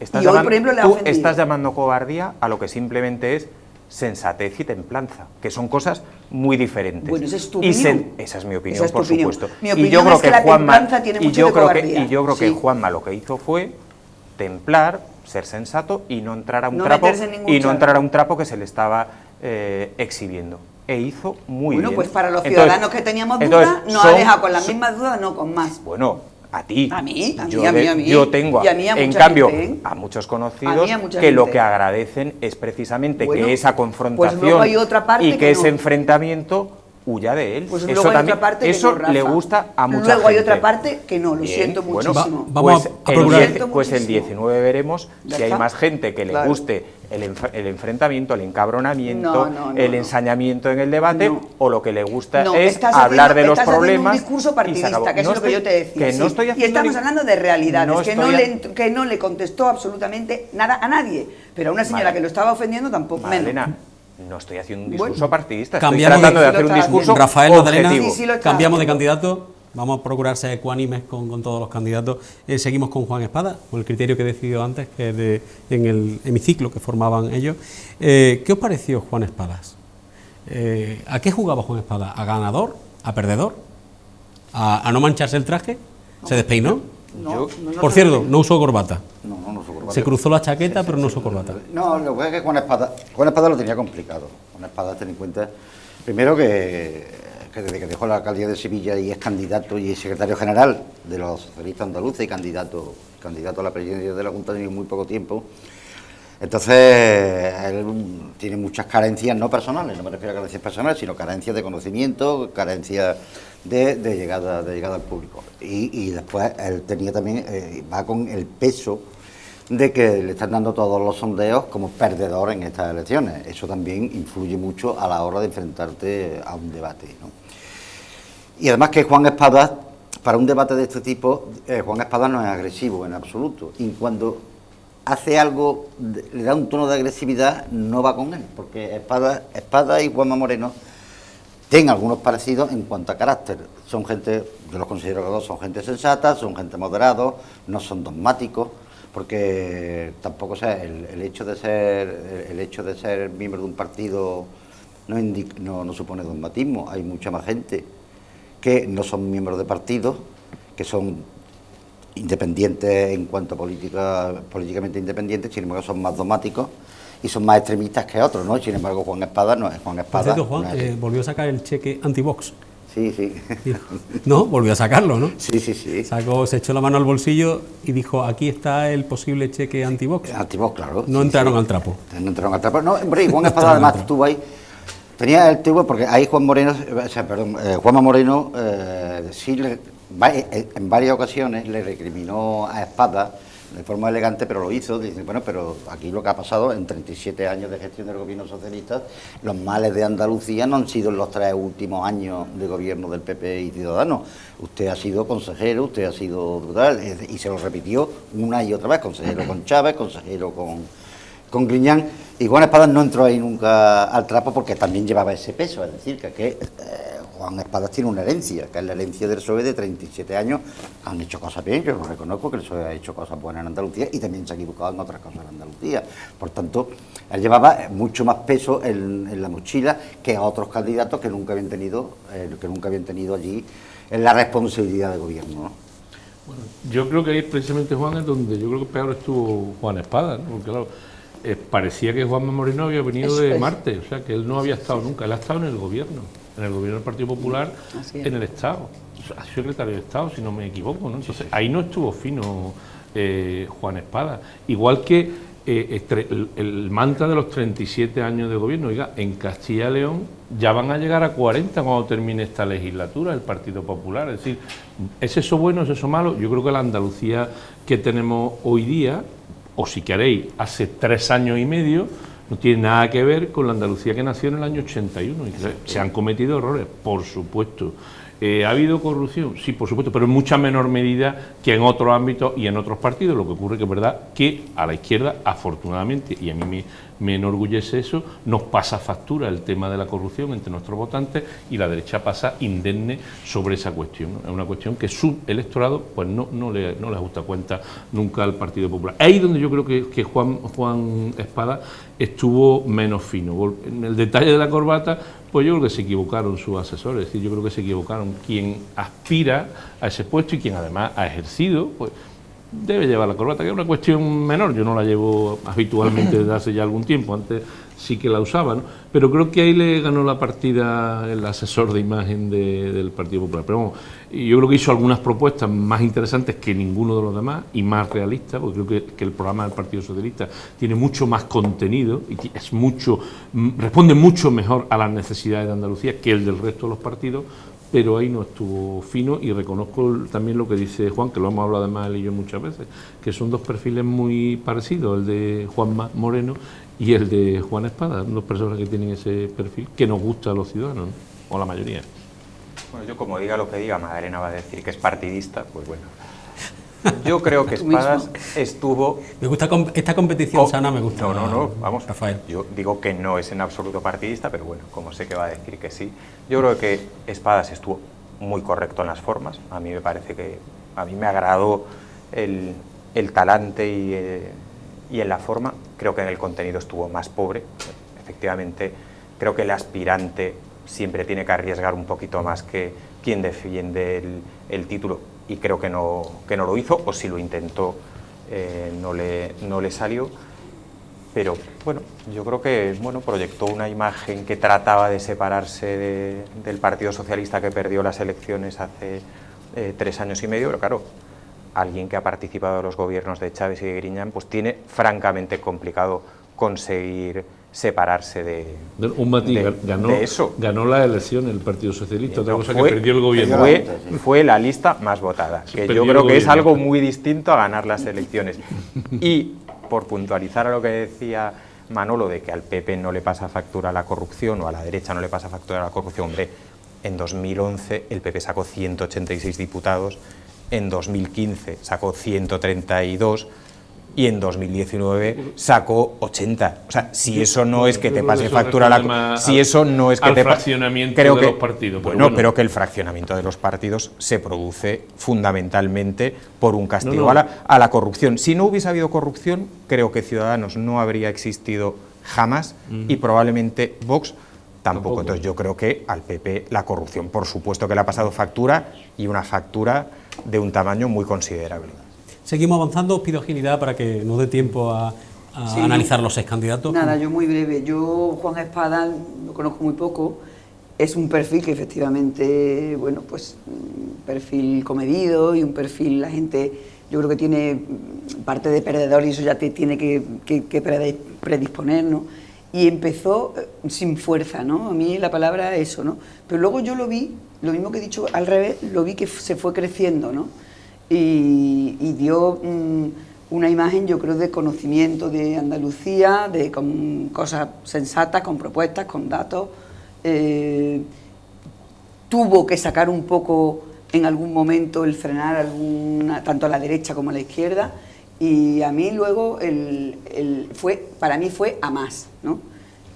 estás, y hoy, por ejemplo, le ha ofendido. Estás llamando cobardía a lo que simplemente es sensatez y templanza, que son cosas muy diferentes. Bueno, esa es tu opinión. Esa es mi opinión, es por supuesto. Mi opinión es que la templanza tiene mucho de cobardía. Y yo creo que Juanma lo que hizo fue templar, ser sensato y no entrar a un No trapo meterse en ningún y no charco. entrar a un trapo que se le estaba exhibiendo. E hizo muy bien. Bueno, pues para los Entonces- ciudadanos que teníamos entonces, dudas, nos ha son- dejado con las mismas dudas, no con más. Bueno, a ti. A mí, a mí, yo, a mí, a mí. yo tengo, Y a mí, a en mucha cambio, gente, ¿eh? a muchos A conocidos mí, a mucha que lo gente. que agradecen es precisamente Bueno, que esa pues confrontación luego hay otra parte y que que ese no. enfrentamiento huya de él. Pues eso luego hay también, otra parte eso que no, le Rafa. gusta a mucha Luego hay gente. otra parte que no, lo Bien, siento bueno, muchísimo. vamos pues, a el procurar. 10 Siento pues el muchísimo. 19 veremos ¿Ya si hay está? más gente que le Claro. guste el enfrentamiento, el encabronamiento, No, no, no, el no. ensañamiento en el debate, No. o lo que le gusta No, es estás hablar de haciendo- los estás haciendo problemas. un discurso y se acabó. partidista, que es No lo que yo te estoy- decía. que no sí. estoy Y haciendo estamos ni- hablando de realidades, no que no le contestó absolutamente nada a nadie. Pero a una señora Vale. que lo estaba ofendiendo tampoco menos. Magdalena, no estoy haciendo un discurso Bueno, partidista, estoy cambiamos tratando de de- hacer un sí lo está discurso Rafael Magdalena, objetivo. Sí, sí lo está cambiamos de haciendo. candidato, vamos a procurar ser ecuánimes con todos los candidatos. Seguimos con Juan Espada, con el criterio que he decidido antes, que es en el hemiciclo que formaban ellos. ¿Qué os pareció Juan Espadas? ¿A qué jugaba Juan Espada? ¿A ganador? ¿A perdedor? ¿A no mancharse el traje? ¿Se despeinó? No, Por cierto, no usó corbata. no sé por qué. Se cruzó la chaqueta, pero no usó corbata. No, lo que pasa es que Juan Espada lo tenía complicado. Juan Espada, ten en cuenta, primero que desde que dejó la alcaldía de Sevilla y es candidato y es secretario general de los socialistas andaluces y candidato a la presidencia de la Junta en muy poco tiempo. Entonces, él tiene muchas carencias, no personales, no me refiero a carencias personales, sino carencias de conocimiento, carencias de llegada al público. Y después él tenía también, va con el peso de que le están dando todos los sondeos como perdedor en estas elecciones. Eso también influye mucho a la hora de enfrentarte a un debate, ¿no? Y además que Juan Espada, para un debate de este tipo, Juan Espada no es agresivo en absoluto. Y cuando hace algo, le da un tono de agresividad, no va con él, porque Espada y Juanma Moreno tienen algunos parecidos en cuanto a carácter. Son gente, yo los considero que los dos son gente sensata, son gente moderada, no son dogmáticos, porque tampoco, o sea, el hecho de ser miembro de un partido no supone dogmatismo. Hay mucha más gente que no son miembros de partidos, que son independientes en cuanto a políticamente independientes, sin embargo son más dogmáticos y son más extremistas que otros, ¿no? Sin embargo Juan Espada no es Juan Por Espada. cierto, Juan, no es- volvió a sacar el cheque anti-Vox. Sí, sí. No, volvió a sacarlo, ¿no? Sí, sí, sí. Se echó la mano al bolsillo y dijo, aquí está el posible cheque anti-Vox. Antivox, claro. No sí, entraron sí. al trapo. No entraron al trapo. No, hombre, y Juan No Espada entraron al además trapo. estuvo ahí. Tenía el tubo porque ahí Juanma Moreno sí en varias ocasiones le recriminó a Espada de forma elegante, pero lo hizo. Dice, bueno, pero aquí lo que ha pasado en 37 años de gestión del gobierno socialista, los males de Andalucía no han sido en los 3 últimos años de gobierno del PP y Ciudadanos. Usted ha sido consejero, usted ha sido tal, y se lo repitió una y otra vez, consejero con Chávez, consejero con Griñán, y Juan Espadas no entró ahí nunca al trapo porque también llevaba ese peso, es decir, que Juan Espadas tiene una herencia, que es la herencia del PSOE de 37 años, han hecho cosas bien, yo lo reconozco que el PSOE ha hecho cosas buenas en Andalucía y también se ha equivocado en otras cosas en Andalucía, por tanto, él llevaba mucho más peso en la mochila que a otros candidatos que nunca habían tenido allí en la responsabilidad de gobierno, ¿no? Bueno, yo creo que ahí precisamente, Juan, es donde yo creo que peor estuvo Juan Espada, ¿no? Porque claro, parecía que Juanma Moreno había venido Eso de es. Marte, o sea, que él no había estado nunca, él ha estado en el gobierno del Partido Popular, Así es. en el Estado, ha sido secretario de Estado, si no me equivoco, ¿no? Entonces, ahí no estuvo fino Juan Espada, igual que el mantra de los 37 años de gobierno. Oiga, en Castilla y León ya van a llegar a 40 cuando termine esta legislatura el Partido Popular. Es decir, ¿es eso bueno, es eso malo? Yo creo que la Andalucía que tenemos hoy día, o si queréis, hace 3 años y medio, no tiene nada que ver con la Andalucía que nació en el año 81. Y que se han cometido errores, por supuesto. ¿Ha habido corrupción? Sí, por supuesto, pero en mucha menor medida que en otros ámbitos y en otros partidos. Lo que ocurre que es verdad que a la izquierda, afortunadamente, y a mí me enorgullece eso, nos pasa factura el tema de la corrupción entre nuestros votantes y la derecha pasa indemne sobre esa cuestión, ¿no? Es una cuestión que su electorado pues no le ajusta cuenta nunca al Partido Popular. Ahí donde yo creo que Juan Espada estuvo menos fino. En el detalle de la corbata, pues yo creo que se equivocaron sus asesores, es decir, yo creo que se equivocaron quien aspira a ese puesto y quien además ha ejercido, pues debe llevar la corbata, que es una cuestión menor, yo no la llevo habitualmente desde hace ya algún tiempo, antes sí que la usaba, ¿no? Pero creo que ahí le ganó la partida el asesor de imagen del Partido Popular. Pero bueno, yo creo que hizo algunas propuestas más interesantes que ninguno de los demás y más realistas, porque creo que el programa del Partido Socialista tiene mucho más contenido y es responde mucho mejor a las necesidades de Andalucía que el del resto de los partidos. Pero ahí no estuvo fino, y reconozco también lo que dice Juan, que lo hemos hablado además él y yo muchas veces, que son dos perfiles muy parecidos, el de Juanma Moreno y el de Juan Espada, dos personas que tienen ese perfil que nos gusta a los ciudadanos, ¿no? O la mayoría. Bueno, yo como diga lo que diga, Magdalena va a decir que es partidista, pues bueno. Yo creo que Espadas estuvo... Me gusta esta competición sana, me gusta. No, vamos, Rafael. Yo digo que no es en absoluto partidista, pero bueno, como sé que va a decir que sí, yo creo que Espadas estuvo muy correcto en las formas. A mí me parece que... A mí me agradó el talante y en la forma. Creo que en el contenido estuvo más pobre. Efectivamente, creo que el aspirante siempre tiene que arriesgar un poquito más que quien defiende el título, y creo que no lo hizo, o si lo intentó no le salió. Pero bueno, yo creo que proyectó una imagen que trataba de separarse del Partido Socialista, que perdió las elecciones hace 3 años y medio, pero claro, alguien que ha participado en los gobiernos de Chávez y de Griñán, pues tiene francamente complicado conseguir separarse de eso. Ganó las elecciones el Partido Socialista, otra cosa que perdió el gobierno. Fue la lista más votada, que yo creo que es algo muy distinto a ganar las elecciones. Y por puntualizar a lo que decía Manolo, de que al PP no le pasa factura la corrupción, o a la derecha no le pasa factura la corrupción, hombre, en 2011 el PP sacó 186 diputados, en 2015 sacó 132 y en 2019 sacó 80. O sea, si eso no es que te pase factura la... Si eso no es que te pase... fraccionamiento de los partidos. Bueno, pero que el fraccionamiento de los partidos se produce fundamentalmente por un castigo a la corrupción. Si no hubiese habido corrupción, creo que Ciudadanos no habría existido jamás y probablemente Vox tampoco. Entonces yo creo que al PP la corrupción, por supuesto que le ha pasado factura, y una factura de un tamaño muy considerable. Seguimos avanzando, os pido agilidad para que nos dé tiempo a analizar los 6 candidatos. Nada, yo muy breve. Yo, Juan Espada, lo conozco muy poco. Es un perfil que efectivamente, bueno, pues un perfil comedido y un perfil, la gente, yo creo que tiene parte de perdedor, y eso ya te tiene que predisponer, ¿no? Y empezó sin fuerza, ¿no? A mí la palabra eso, ¿no? Pero luego yo lo vi, lo mismo que he dicho al revés, lo vi que se fue creciendo, ¿no? Y dio una imagen, yo creo, de conocimiento de Andalucía, con cosas sensatas, con propuestas, con datos. Tuvo que sacar un poco en algún momento el frenar tanto a la derecha como a la izquierda, y a mí luego para mí fue a más, ¿no?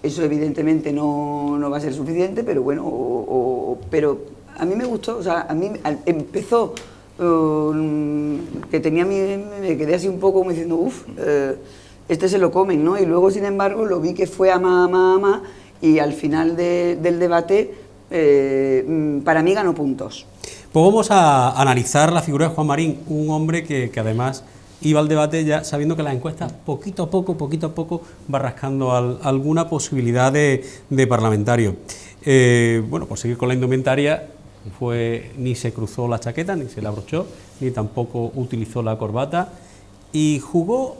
Eso evidentemente no va a ser suficiente, pero bueno, pero a mí me gustó, o sea, a mí empezó que me quedé así un poco como diciendo, este se lo comen, ¿no? Y luego, sin embargo, lo vi que fue a más, y al final del debate, para mí ganó puntos. Pues vamos a analizar la figura de Juan Marín, un hombre que además iba al debate ya sabiendo que las encuestas poquito a poco va rascando alguna posibilidad de parlamentario. Bueno, por seguir con la indumentaria, ni se cruzó la chaqueta, ni se la abrochó, ni tampoco utilizó la corbata, y jugó,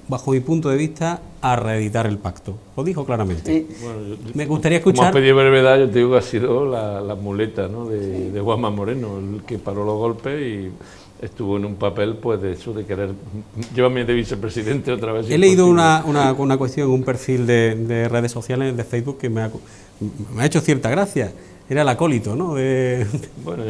bajo mi punto de vista, a reeditar el pacto. Lo dijo claramente. Sí. Bueno, me gustaría escuchar... Como has pedido brevedad, yo te digo que ha sido la muleta, ¿no?, de Juanma Moreno, el que paró los golpes y estuvo en un papel, pues, de eso, de querer... Llévame de vicepresidente otra vez. He leído una cuestión en un perfil de redes sociales, de Facebook, que me ha hecho cierta gracia. Era el acólito, ¿no? Bueno,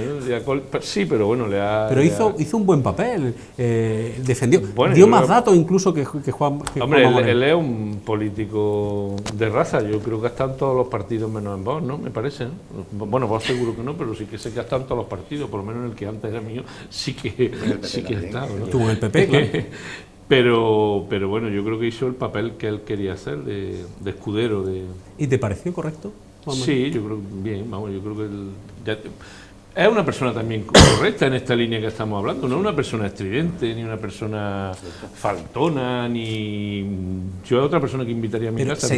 sí, pero bueno, Pero hizo un buen papel, defendió, bueno, dio más datos incluso que Juan. Hombre, él es un político de raza. Yo creo que están todos los partidos menos en Vox, ¿no? Me parece, ¿no? Bueno, Vox seguro que no, pero sí que sé que están todos los partidos, por lo menos en el que antes era mío, sí que ha estado, ¿no? Tuvo el PP, claro. Pero bueno, yo creo que hizo el papel que él quería hacer, de escudero. ¿Y te pareció correcto? Sí, yo creo que bien, vamos, yo creo que Es una persona también correcta en esta línea que estamos hablando, no es una persona estridente, ni una persona faltona, ni... Yo a otra persona que invitaría a mi casa.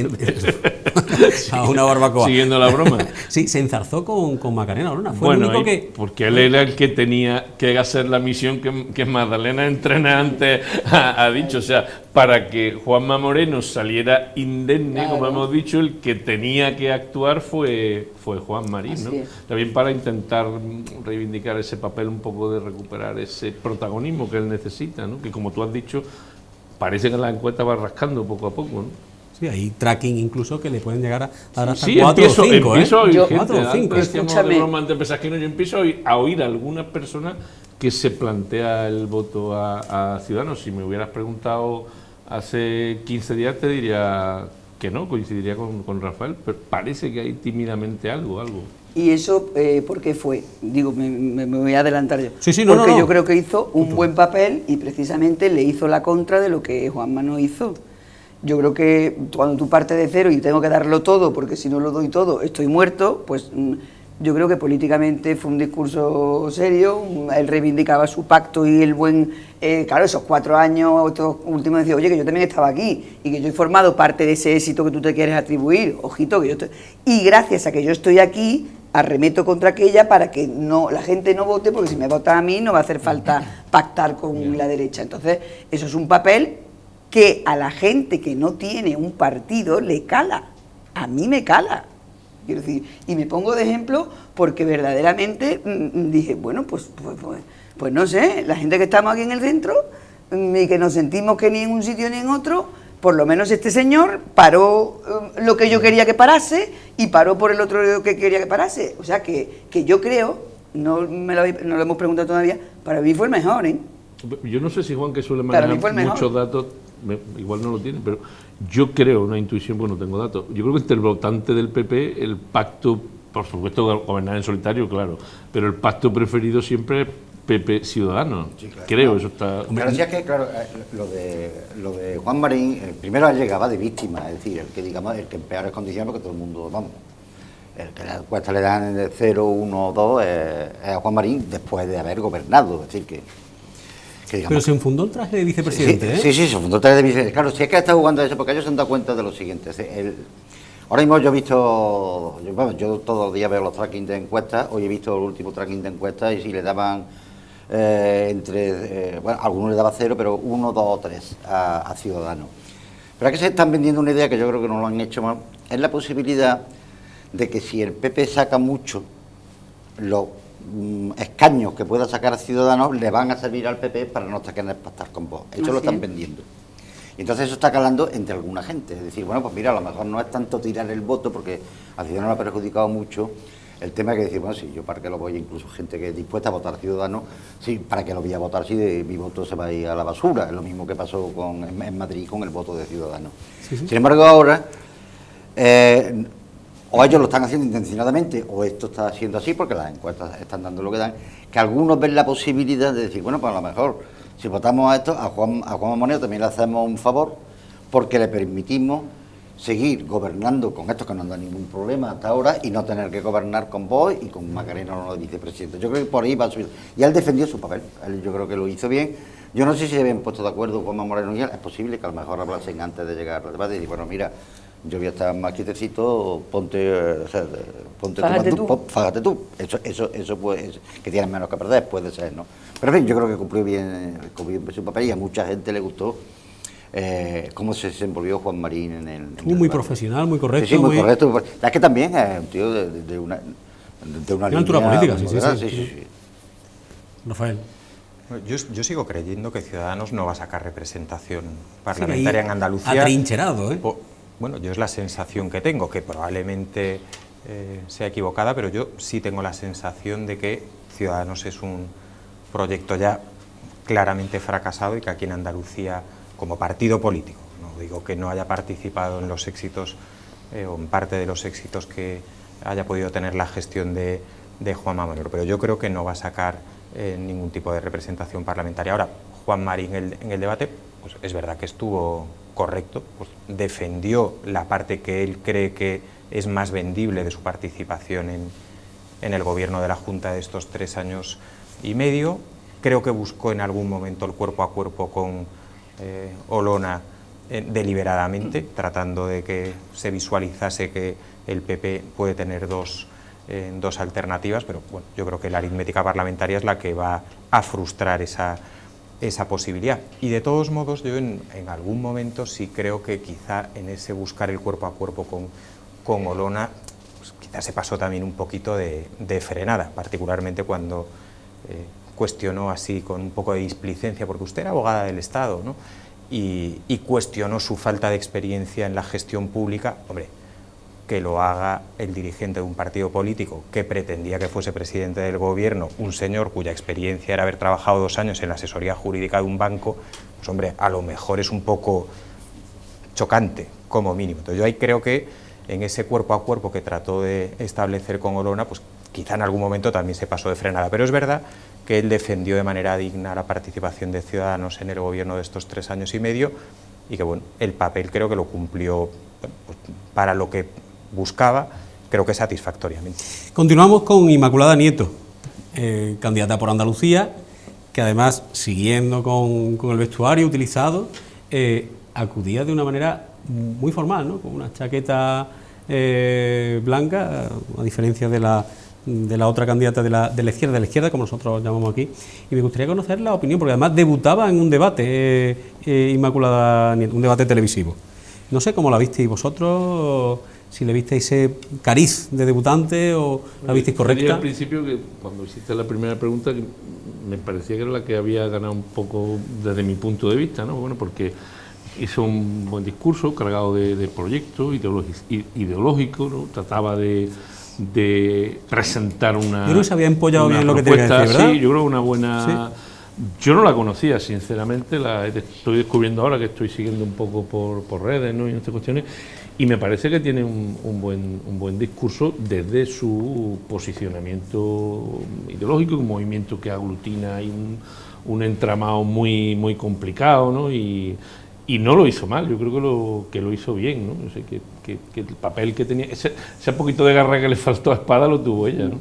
A una barbacoa. Siguiendo la broma. Sí, se enzarzó con Macarena Olona. Fue Bueno, el único que... porque él era el que tenía que hacer la misión que Magdalena Entrena antes ha dicho. O sea, para que Juanma Moreno saliera indemne, como hemos dicho, el que tenía que actuar fue Juan Marín, ¿no? También para intentar reivindicar ese papel, un poco de recuperar ese protagonismo que él necesita, ¿no? Que, como tú has dicho, parece que la encuesta va rascando poco a poco, ¿no? Sí, hay tracking incluso que le pueden llegar a dar hasta Sí, 4 o 5, empiezo a oír gente, 4 o 5. Escúchame. De broma antes de empezar, que no, yo empiezo a oír a algunas personas que se plantea el voto a Ciudadanos. Si me hubieras preguntado hace 15 días te diría que no, coincidiría con Rafael, pero parece que hay tímidamente algo. ¿Y eso por qué fue? Digo, me voy a adelantar yo. Sí, porque yo creo que hizo un buen papel y precisamente le hizo la contra de lo que Juanma no hizo. Yo creo que cuando tú partes de cero y tengo que darlo todo, porque si no lo doy todo estoy muerto, pues yo creo que políticamente fue un discurso serio. Él reivindicaba su pacto y el buen... claro, esos 4 años, estos últimos, decía, oye, que yo también estaba aquí y que yo he formado parte de ese éxito que tú te quieres atribuir, ojito, que yo estoy... Y gracias a que yo estoy aquí, arremeto contra aquella para que no la gente no vote, porque si me vota a mí no va a hacer falta pactar con la derecha. Entonces, eso es un papel que a la gente que no tiene un partido le cala. A mí me cala. Quiero decir, y me pongo de ejemplo porque verdaderamente dije, bueno, pues no sé, la gente que estamos aquí en el centro y que nos sentimos que ni en un sitio ni en otro, por lo menos este señor paró lo que yo quería que parase y paró por el otro que quería que parase. O sea que yo creo, no lo hemos preguntado todavía, para mí fue el mejor, ¿eh? Yo no sé si Juan, que suele manejar muchos datos, igual no lo tiene, pero yo creo, una intuición, porque no tengo datos, yo creo que entre el votante del PP, el pacto, por supuesto gobernar en solitario, claro, pero el pacto preferido siempre es PP Ciudadanos, sí, claro, creo, eso está... Pero si es que, claro, lo de Juan Marín, primero llegaba de víctima, es decir, el que en peores condiciones, porque todo el mundo, vamos, el que la encuesta le dan de 0, 1, 2, es a Juan Marín después de haber gobernado, es decir, que digamos, pero se enfundó el traje de vicepresidente, sí, se enfundó el traje de vicepresidente. Claro, si es que está jugando a eso, porque ellos se han dado cuenta de lo siguiente. Ahora mismo yo he visto, yo todos los días veo los trackings de encuestas, hoy he visto el último tracking de encuestas y si le daban algunos le daba 0, pero 1, 2 o 3 a Ciudadanos. Pero aquí se están vendiendo una idea que yo creo que no lo han hecho mal, es la posibilidad de que si el PP saca mucho, los escaños que pueda sacar a Ciudadanos le van a servir al PP para no tener que pactar con vos. Eso lo están vendiendo. Y entonces eso está calando entre alguna gente. Es decir, bueno, pues mira, a lo mejor no es tanto tirar el voto, porque a Ciudadanos le ha perjudicado mucho el tema que decir, bueno, sí, yo para qué lo voy, incluso gente que es dispuesta a votar Ciudadanos, sí, para qué lo voy a votar si mi voto se va a ir a la basura. Es lo mismo que pasó en Madrid con el voto de Ciudadanos. Sí. Sin embargo, ahora... o ellos lo están haciendo intencionadamente, o esto está siendo así porque las encuestas están dando lo que dan, que algunos ven la posibilidad de decir, bueno, pues a lo mejor si votamos a esto, a Juan Moreno también le hacemos un favor porque le permitimos seguir gobernando con estos que no han dado ningún problema hasta ahora y no tener que gobernar con vos y con Macarena Olona de vicepresidente. Yo creo que por ahí va a subir. Y él defendió su papel, yo creo que lo hizo bien. Yo no sé si se habían puesto de acuerdo Juanma Moreno y él, es posible que a lo mejor hablasen antes de llegar al debate y decir, bueno, mira, yo voy a estar más quietecito, fágate tú. Eso puede, que tienes menos que perder, puede ser, ¿no? Pero en fin, yo creo que cumplió bien su papel y a mucha gente le gustó cómo se desenvolvió Juan Marín en el muy debate. Profesional, muy correcto. Sí, muy correcto. Es que también es un tío de una altura política, sí. Rafael. Yo sigo creyendo que Ciudadanos no va a sacar representación parlamentaria en Andalucía. Atrincherado, ¿eh? Bueno, yo es la sensación que tengo, que probablemente sea equivocada, pero yo sí tengo la sensación de que Ciudadanos es un proyecto ya claramente fracasado y que aquí en Andalucía, como partido político, no digo que no haya participado en los éxitos o en parte de los éxitos que haya podido tener la gestión de Juanma Moreno, pero yo creo que no va a sacar ningún tipo de representación parlamentaria. Ahora, Juan Marín en el debate, pues es verdad que estuvo correcto, pues defendió la parte que él cree que es más vendible de su participación en el gobierno de la Junta de estos 3 años y medio. Creo que buscó en algún momento el cuerpo a cuerpo con Olona deliberadamente, tratando de que se visualizase que el PP puede tener dos alternativas, pero bueno, yo creo que la aritmética parlamentaria es la que va a frustrar esa posibilidad. Y de todos modos, yo en algún momento sí creo que quizá en ese buscar el cuerpo a cuerpo con Olona, pues quizá se pasó también un poquito de frenada, particularmente cuando cuestionó así con un poco de displicencia, porque usted era abogada del Estado, ¿no? Y cuestionó su falta de experiencia en la gestión pública. Hombre, que lo haga el dirigente de un partido político que pretendía que fuese presidente del gobierno, un señor cuya experiencia era haber trabajado 2 años en la asesoría jurídica de un banco, pues hombre, a lo mejor es un poco chocante, como mínimo. Entonces yo ahí creo que en ese cuerpo a cuerpo que trató de establecer con Olona, pues quizá en algún momento también se pasó de frenada, pero es verdad que él defendió de manera digna la participación de Ciudadanos en el gobierno de estos 3 años y medio y que bueno, el papel creo que lo cumplió, bueno, pues, para lo que buscaba, creo que satisfactoriamente. Continuamos con Inmaculada Nieto, candidata por Andalucía, que además, siguiendo con el vestuario utilizado, acudía de una manera muy formal, ¿no? Con una chaqueta blanca, a diferencia de la otra candidata de la izquierda, como nosotros llamamos aquí, y me gustaría conocer la opinión, porque además debutaba en un debate, Inmaculada Nieto, un debate televisivo. No sé cómo la visteis vosotros, si le visteis ese cariz de debutante o la visteis correcta. Al principio, que cuando hiciste la primera pregunta, que me parecía que era la que había ganado un poco desde mi punto de vista, ¿no? Bueno, porque hizo un buen discurso cargado de proyectos ideológico, ¿no? Trataba de presentar una... Yo creo que se había empollado bien lo que tenía que decir, ¿verdad? Sí, yo creo que una buena... Sí. Yo no la conocía, sinceramente, la estoy descubriendo ahora que estoy siguiendo un poco por redes, ¿no? Y en estas cuestiones, y me parece que tiene un buen discurso desde su posicionamiento ideológico, un movimiento que aglutina y un entramado muy complicado, ¿no? Y no lo hizo mal, yo creo que lo hizo bien, ¿no? Yo sé que el papel que tenía, ese poquito de garra que le faltó a Espada lo tuvo ella, ¿no?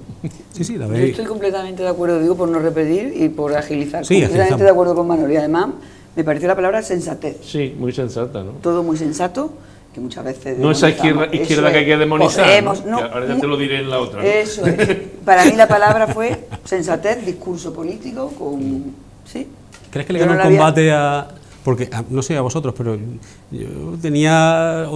Sí, la Yo veis. estoy completamente de acuerdo, digo, por no repetir y por agilizar. Sí, completamente agilizamos. de acuerdo con Manolo, y además me pareció la palabra sensatez. Sí, muy sensata, ¿no? Todo muy sensato, que muchas veces... No esa izquierda que hay que demonizar, podemos, ¿no? Que ahora ya te lo diré en la otra, ¿no? Eso es. Para mí la palabra fue sensatez, discurso político, con... ¿Sí? ¿Crees que le ganó el combate a...? Porque, no sé a vosotros, pero yo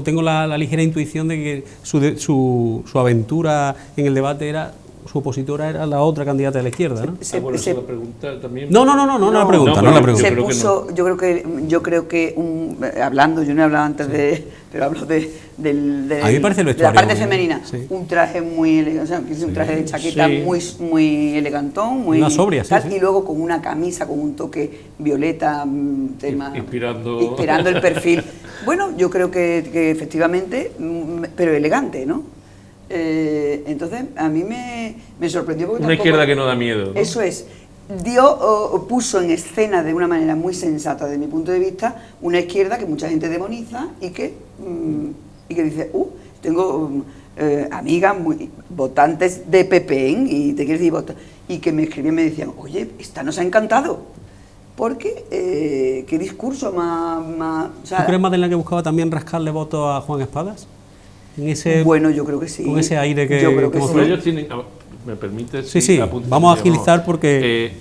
tengo la ligera intuición de que su aventura en el debate era, su opositora era la otra candidata de la izquierda, ¿no? Bueno, eso la pregunta también... No la pregunta. Se puso, yo creo que hablando, yo no he hablado antes pero hablo de a mí me parece el la vestuario parte muy, femenina, sí. Un traje muy elegante, o sea, que es un traje de chaqueta muy elegantón, muy una sobria, tal, sí. Y luego con una camisa con un toque violeta, tema inspirando el perfil. Bueno, yo creo que efectivamente, pero elegante, ¿no? Entonces a mí me sorprendió porque una izquierda que no da miedo, ¿no? Eso es. Puso en escena de una manera muy sensata, desde mi punto de vista, una izquierda que mucha gente demoniza y que dice, tengo amigas votantes de PP, y te quieres decir y que me escribían y me decían, oye, esta nos ha encantado, porque qué discurso más o sea, ¿tú crees, Madeleine, que buscaba también rascarle votos a Juan Espadas? Bueno, yo creo que sí. Con ese aire que... Yo creo que sí. Ellos tienen... ¿Me permite? Sí, vamos a agilizar porque...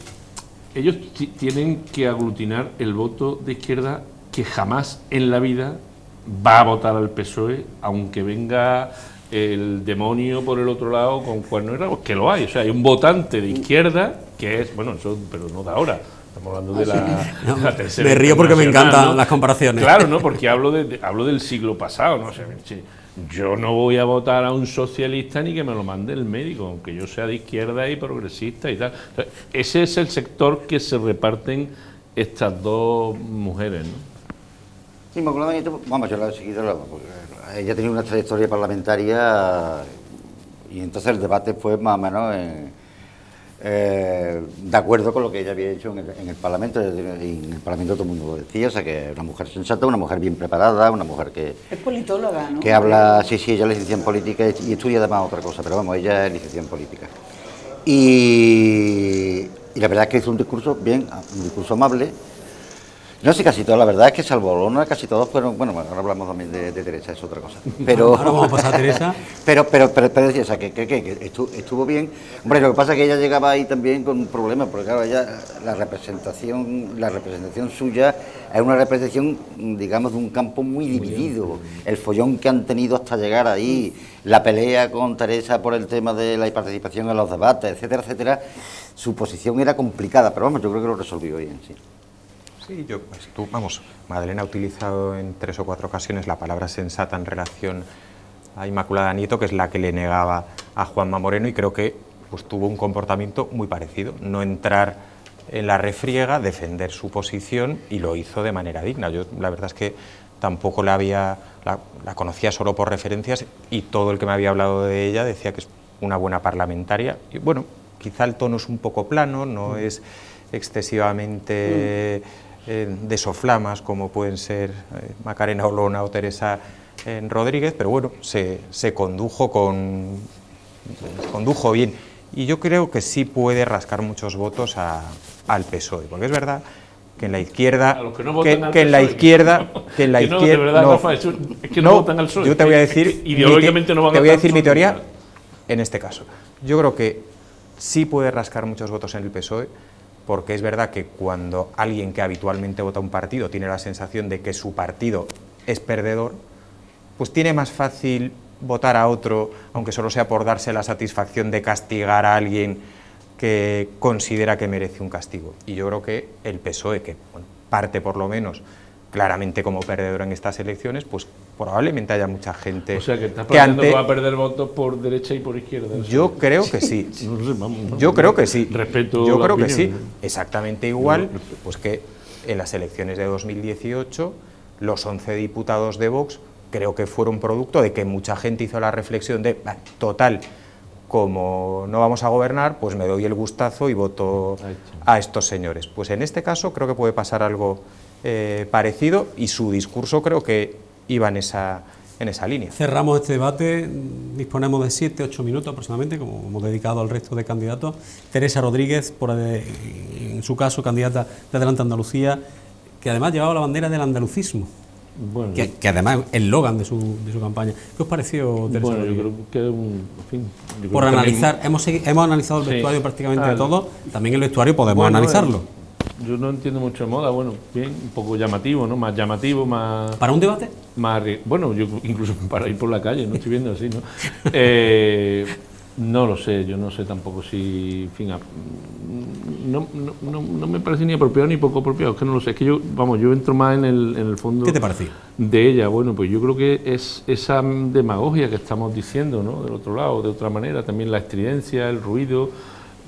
ellos tienen que aglutinar el voto de izquierda que jamás en la vida va a votar al PSOE, aunque venga el demonio por el otro lado con cuernos y rabos, que lo hay. O sea, hay un votante de izquierda que es... Bueno, eso, pero no de ahora. Estamos hablando de la tercera. Me río porque me encantan, ¿no? Las comparaciones. Claro, ¿no? Porque hablo del siglo pasado, ¿no? O sea, yo no voy a votar a un socialista ni que me lo mande el médico, aunque yo sea de izquierda y progresista y tal. O sea, ese es el sector que se reparten estas dos mujeres, ¿no? Inmaculada Nieto, vamos, yo la he seguido, ella tenía una trayectoria parlamentaria y entonces el debate fue más o menos de acuerdo con lo que ella había hecho en el Parlamento, y en el Parlamento todo el mundo lo decía, o sea que una mujer sensata, una mujer bien preparada, una mujer que... Es politóloga, ¿no? Que habla, sí, ella es licenciada en política y estudia además otra cosa, pero vamos, ella es licenciada en política. y la verdad es que hizo un discurso bien, un discurso amable. No sé, casi todo, la verdad es que salvo Olona, casi todos fueron, bueno, ahora hablamos también de Teresa, es otra cosa. Pero, ahora vamos a pasar a Teresa. Pero decía, o sea, que estuvo bien. Hombre, lo que pasa es que ella llegaba ahí también con un problema, porque claro, ella, la representación suya es una representación, digamos, de un campo muy dividido. El follón que han tenido hasta llegar ahí, la pelea con Teresa por el tema de la participación en los debates, etcétera, etcétera, su posición era complicada, pero vamos, yo creo que lo resolvió bien, sí. Sí, Madalena ha utilizado en 3 o 4 ocasiones la palabra sensata en relación a Inmaculada Nieto, que es la que le negaba a Juanma Moreno, y creo que pues tuvo un comportamiento muy parecido, no entrar en la refriega, defender su posición, y lo hizo de manera digna. Yo la verdad es que tampoco la conocía solo por referencias, y todo el que me había hablado de ella decía que es una buena parlamentaria, y bueno, quizá el tono es un poco plano, no es excesivamente de soflamas como pueden ser Macarena Olona o Teresa Rodríguez, pero bueno, se condujo bien, y yo creo que sí puede rascar muchos votos al PSOE, porque es verdad que en la izquierda, yo te voy a decir, ideológicamente no van a te voy a decir tanto, mi teoría en este caso. Yo creo que sí puede rascar muchos votos en el PSOE, porque es verdad que cuando alguien que habitualmente vota a un partido tiene la sensación de que su partido es perdedor, pues tiene más fácil votar a otro, aunque solo sea por darse la satisfacción de castigar a alguien que considera que merece un castigo. Y yo creo que el PSOE, que bueno, parte por lo menos claramente como perdedor en estas elecciones, pues probablemente haya mucha gente... O sea, que estás planteando que va a perder votos por derecha y por izquierda. Yo creo que sí. No sé, vamos, yo creo que sí. Respeto yo la creo opinión, que sí. ¿no? Exactamente igual, pues que en las elecciones de 2018, los 11 diputados de Vox creo que fueron producto de que mucha gente hizo la reflexión de, total, como no vamos a gobernar, pues me doy el gustazo y voto a estos señores. Pues en este caso creo que puede pasar algo parecido, y su discurso creo que iba en esa línea. Cerramos este debate, disponemos de 7-8 minutos aproximadamente, como hemos dedicado al resto de candidatos. Teresa Rodríguez, en su caso candidata de Adelante Andalucía, que además llevaba la bandera del andalucismo. Bueno, que además es el eslogan de su campaña. ¿Qué os pareció, Teresa? Bueno, yo Rodríguez? creo que Por analizar, hemos analizado el vestuario prácticamente todo, también el vestuario podemos analizarlo. Yo no entiendo mucho de moda, bueno, bien, un poco llamativo, ¿no? Más llamativo, más... ¿Para un debate? Más, bueno, yo incluso para ir por la calle, no estoy viendo así, ¿no? No lo sé, yo no sé tampoco si, en fin, no me parece ni apropiado ni poco apropiado, es que no lo sé, es que yo entro más en el fondo... ¿Qué te pareció? De ella, bueno, pues yo creo que es esa demagogia que estamos diciendo, ¿no? Del otro lado, de otra manera, también la estridencia, el ruido.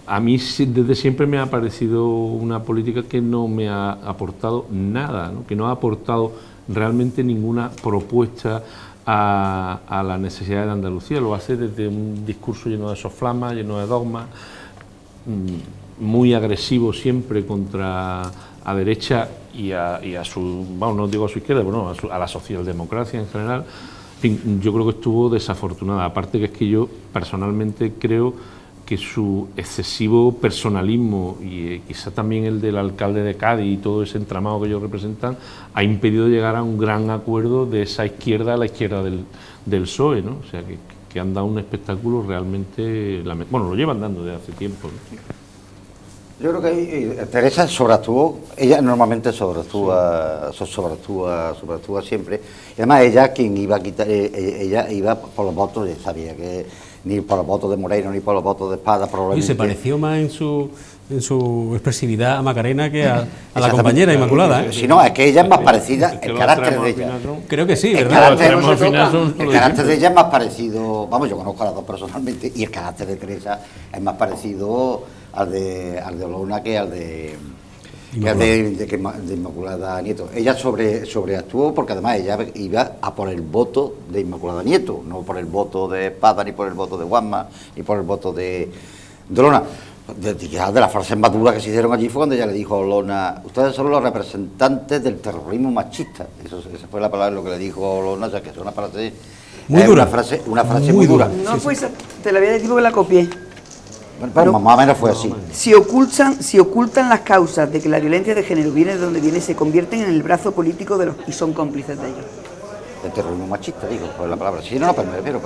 A mí desde siempre me ha parecido una política que no me ha aportado nada, ¿no? Que no ha aportado realmente ninguna propuesta a la necesidad de Andalucía. Lo hace desde un discurso lleno de soflamas, lleno de dogmas, muy agresivo siempre contra a derecha y a su, vamos, no digo a su izquierda, pero no, a la socialdemocracia en general. En fin, yo creo que estuvo desafortunada. Aparte que es que yo personalmente creo que su excesivo personalismo y quizá también el del alcalde de Cádiz y todo ese entramado que ellos representan ha impedido llegar a un gran acuerdo de esa izquierda a la izquierda del PSOE, ¿no? O sea, que han dado un espectáculo realmente bueno, lo llevan dando desde hace tiempo, ¿no? Yo creo que Teresa sobreactuó, ella normalmente sobreactúa siempre, y además ella quien iba a quitar, ella iba por los votos, ya sabía que ni por los votos de Moreno ni por los votos de Espada probablemente. Y se pareció más en su expresividad a Macarena que a la compañera Inmaculada, ¿eh? Si no, es que ella es más parecida, el carácter de ella. Creo que sí, El ¿verdad? carácter de ella es más parecido, vamos, yo conozco a las dos personalmente, y el carácter de Teresa es más parecido al de Olona que al de Inmaculada Nieto. Ella sobreactuó porque además ella iba a por el voto de Inmaculada Nieto, no por el voto de Espada, ni por el voto de Juanma, ni por el voto de Olona. De las frases más duras que se hicieron allí fue cuando ella le dijo a Olona: ustedes son los representantes del terrorismo machista. Esa fue la palabra lo que le dijo a Olona, o sea que es una frase muy dura. Una frase muy dura. No, pues te la había dicho que la copié. Bueno, más o menos fue así. Si ocultan las causas de que la violencia de género viene de donde viene, se convierten en el brazo político de los y son cómplices de ellos. El terrorismo machista, digo, por la palabra. Sí, no, pero me refiero,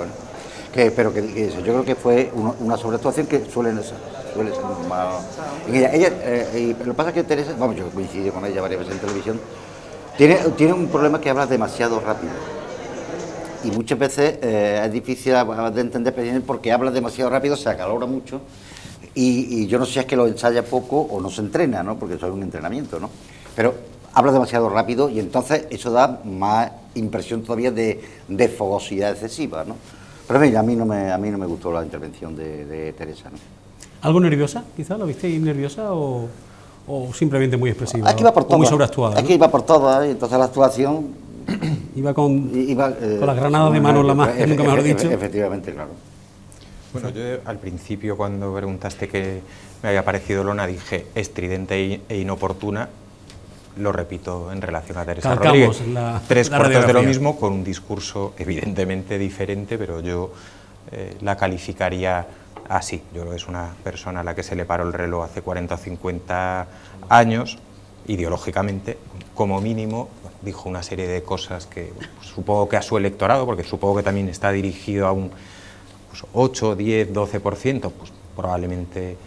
pero que eso, yo creo que fue una sobreactuación que suele ser más en ella. Y lo que pasa es que Teresa, vamos, yo coincido con ella varias veces en televisión, tiene un problema que habla demasiado rápido. Y muchas veces es difícil de entender precisamente porque habla demasiado rápido, se acalora mucho y yo no sé si es que lo ensaya poco o no se entrena, ¿no? Porque eso es un entrenamiento, ¿no? Pero habla demasiado rápido y entonces eso da más impresión todavía de fogosidad excesiva, ¿no? Pero mira, a mí no me gustó la intervención de Teresa, ¿no? ¿Algo nerviosa, quizás? ¿Lo visteis nerviosa o simplemente muy expresiva? Es que iba por o todas. muy sobreactuada, ¿no? Es que iba por todas, y entonces la actuación... Iba con las granadas de mano en la mano, nunca mejor dicho. Efectivamente, claro. Bueno, yo al principio cuando preguntaste qué me había parecido Olona dije estridente e inoportuna, lo repito en relación a Teresa Calcamos Rodríguez. Tres cuartos de lo radiografía. mismo, con un discurso evidentemente diferente, pero yo la calificaría así. Yo creo que es una persona a la que se le paró el reloj hace 40 o 50 años, ideológicamente, como mínimo, dijo una serie de cosas que supongo que a su electorado, porque supongo que también está dirigido a un 8, 10, 12%, pues probablemente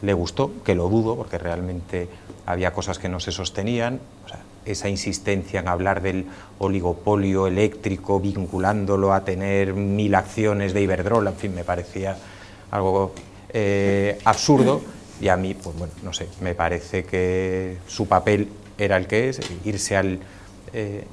le gustó, que lo dudo, porque realmente había cosas que no se sostenían. O sea, esa insistencia en hablar del oligopolio eléctrico, vinculándolo a tener 1000 acciones de Iberdrola, en fin, me parecía algo absurdo, y a mí, pues bueno, no sé, me parece que su papel era el que es, irse al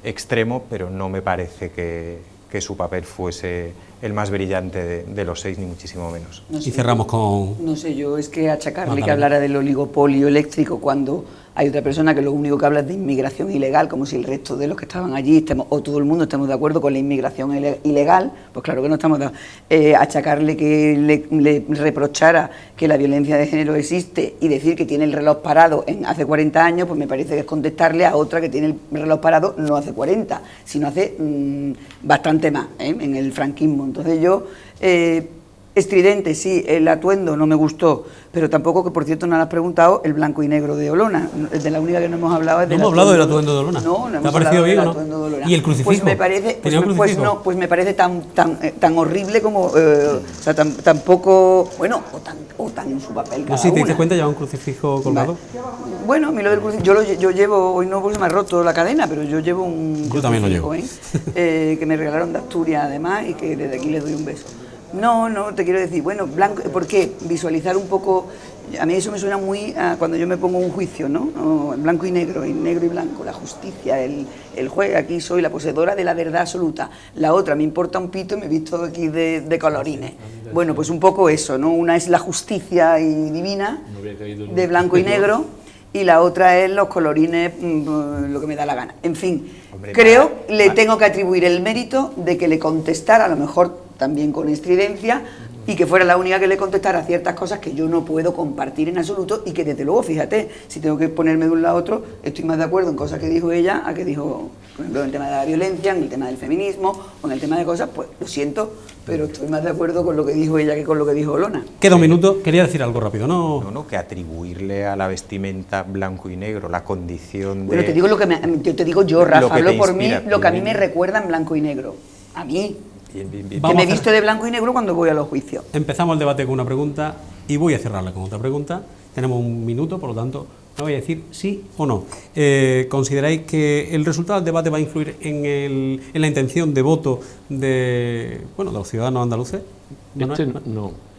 extremo, pero no me parece que su papel fuese el más brillante de los 6, ni muchísimo menos. No sé, Y cerramos con... No sé, yo es que achacarle Mándale. que hablara del oligopolio eléctrico cuando hay otra persona que lo único que habla es de inmigración ilegal, como si el resto de los que estaban allí estemos, o todo el mundo estemos de acuerdo con la inmigración ilegal, pues claro que no estamos achacarle que le reprochara que la violencia de género existe y decir que tiene el reloj parado en hace 40 años, pues me parece que es contestarle a otra que tiene el reloj parado no hace 40, sino hace bastante más, en el franquismo. Entonces yo... estridente, sí, el atuendo no me gustó, pero tampoco, que por cierto no le has preguntado, el blanco y negro de Olona, de la única que no hemos hablado es ¿No del hemos hablado del atuendo de Olona? No, no ¿Te ha hemos parecido hablado bien del o no? atuendo de Olona. ¿Y el crucifijo? Pues me parece, ¿Tenía un crucifijo? pues me parece tan horrible como, o sea, tan poco, bueno, o tan en su papel cada No sé si te diste una. cuenta, lleva un crucifijo colgado. Bueno, a mí lo del crucifijo, yo llevo, hoy no porque se me ha roto la cadena, pero yo llevo un Yo también lo crucifijo, que me regalaron de Asturias además y que desde aquí les doy un beso. No, te quiero decir, bueno, blanco, ¿por qué? Visualizar un poco, a mí eso me suena muy a cuando yo me pongo un juicio, ¿no? Blanco y negro y blanco, la justicia, el juez, aquí soy la poseedora de la verdad absoluta. La otra, me importa un pito y me he visto aquí de colorines. Bueno, pues un poco eso, ¿no? Una es la justicia y divina, de blanco y negro, y la otra es los colorines, lo que me da la gana. En fin, Hombre, creo, le tengo que atribuir el mérito de que le contestara, a lo mejor también con estridencia, y que fuera la única que le contestara ciertas cosas que yo no puedo compartir en absoluto, y que desde luego, fíjate, si tengo que ponerme de un lado a otro, estoy más de acuerdo en cosas que dijo ella a que dijo, por ejemplo, en el tema de la violencia, en el tema del feminismo, o en el tema de cosas, pues lo siento, pero estoy más de acuerdo con lo que dijo ella que con lo que dijo Olona. Queda un minuto, quería decir algo rápido, ¿no? No, que atribuirle a la vestimenta blanco y negro la condición de... Bueno, te digo yo te digo yo, Rafa, Lo que te hablo por mí, inspira, lo que a mí bien. me recuerda en blanco y negro. A mí, Bien. que Vamos me a hacer- visto de blanco y negro cuando voy a los juicios. Empezamos el debate con una pregunta y voy a cerrarla con otra pregunta. Tenemos un minuto, por lo tanto, me voy a decir sí o no. ¿Consideráis que el resultado del debate va a influir en la intención de voto de los ciudadanos andaluces? No.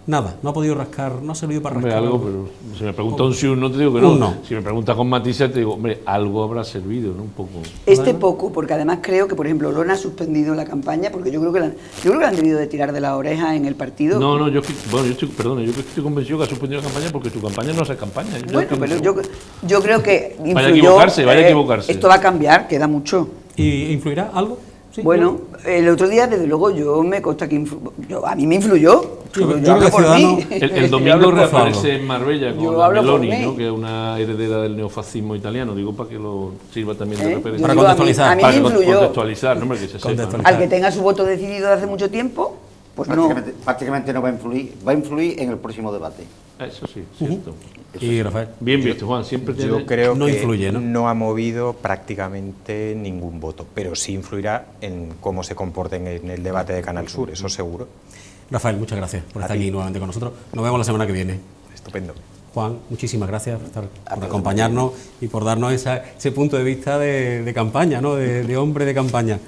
Nada, no ha podido rascar, no ha servido para Hombre, rascar. algo, pero si me preguntas un sí o un no, te digo que no. Un no. Si me preguntas con matices, te digo, hombre, algo habrá servido, ¿no? Un poco. Poco, porque además creo que, por ejemplo, Olona ha suspendido la campaña, porque yo creo que la han debido de tirar de la oreja en el partido. No, yo estoy convencido que ha suspendido la campaña porque su campaña no hace campaña. Bueno, pero yo creo que influyó, Vaya a equivocarse. Esto va a cambiar, queda mucho. ¿Y influirá algo? ¿Sí? Bueno, el otro día, desde luego, yo me consta que a mí me influyó. Sí, yo Yo creo hablo que por Ciudadanos- mí. El Yo domingo hablo por reaparece favor. en Marbella con Yo la hablo por Meloni, mí. ¿no? Que es una heredera del neofascismo italiano, digo, para que lo sirva también de Yo referencia. Para digo, contextualizar. a mí Para me influyó. contextualizar, no, hombre, que se sepa, ¿no? Contextualizar. Al que tenga su voto decidido de hace mucho tiempo, pues no. Prácticamente no va a influir en el próximo debate. Eso sí, cierto. Y Rafael. Bien visto, Juan, siempre Yo creo no que influye, ¿no? no ha movido prácticamente ningún voto, pero sí influirá en cómo se comporten en el debate de Canal Sur, eso seguro. Rafael, muchas gracias por A estar ti. aquí nuevamente con nosotros. Nos vemos la semana que viene. Estupendo. Juan, muchísimas gracias por acompañarnos y por darnos ese punto de vista de campaña, ¿no? de hombre de campaña.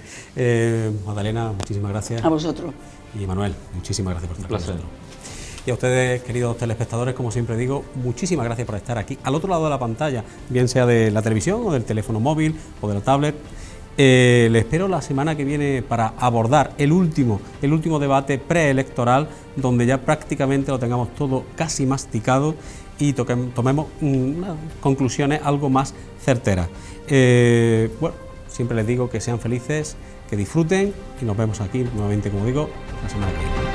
Magdalena, muchísimas gracias. A vosotros. Y Manuel, muchísimas gracias por estar Placer. con nosotros. Y a ustedes, queridos telespectadores, como siempre digo, muchísimas gracias por estar aquí, al otro lado de la pantalla, bien sea de la televisión o del teléfono móvil o de la tablet. Les espero la semana que viene para abordar el último debate preelectoral, donde ya prácticamente lo tengamos todo casi masticado y tomemos unas conclusiones algo más certeras. Bueno, siempre les digo que sean felices, que disfruten y nos vemos aquí nuevamente, como digo, la semana que viene.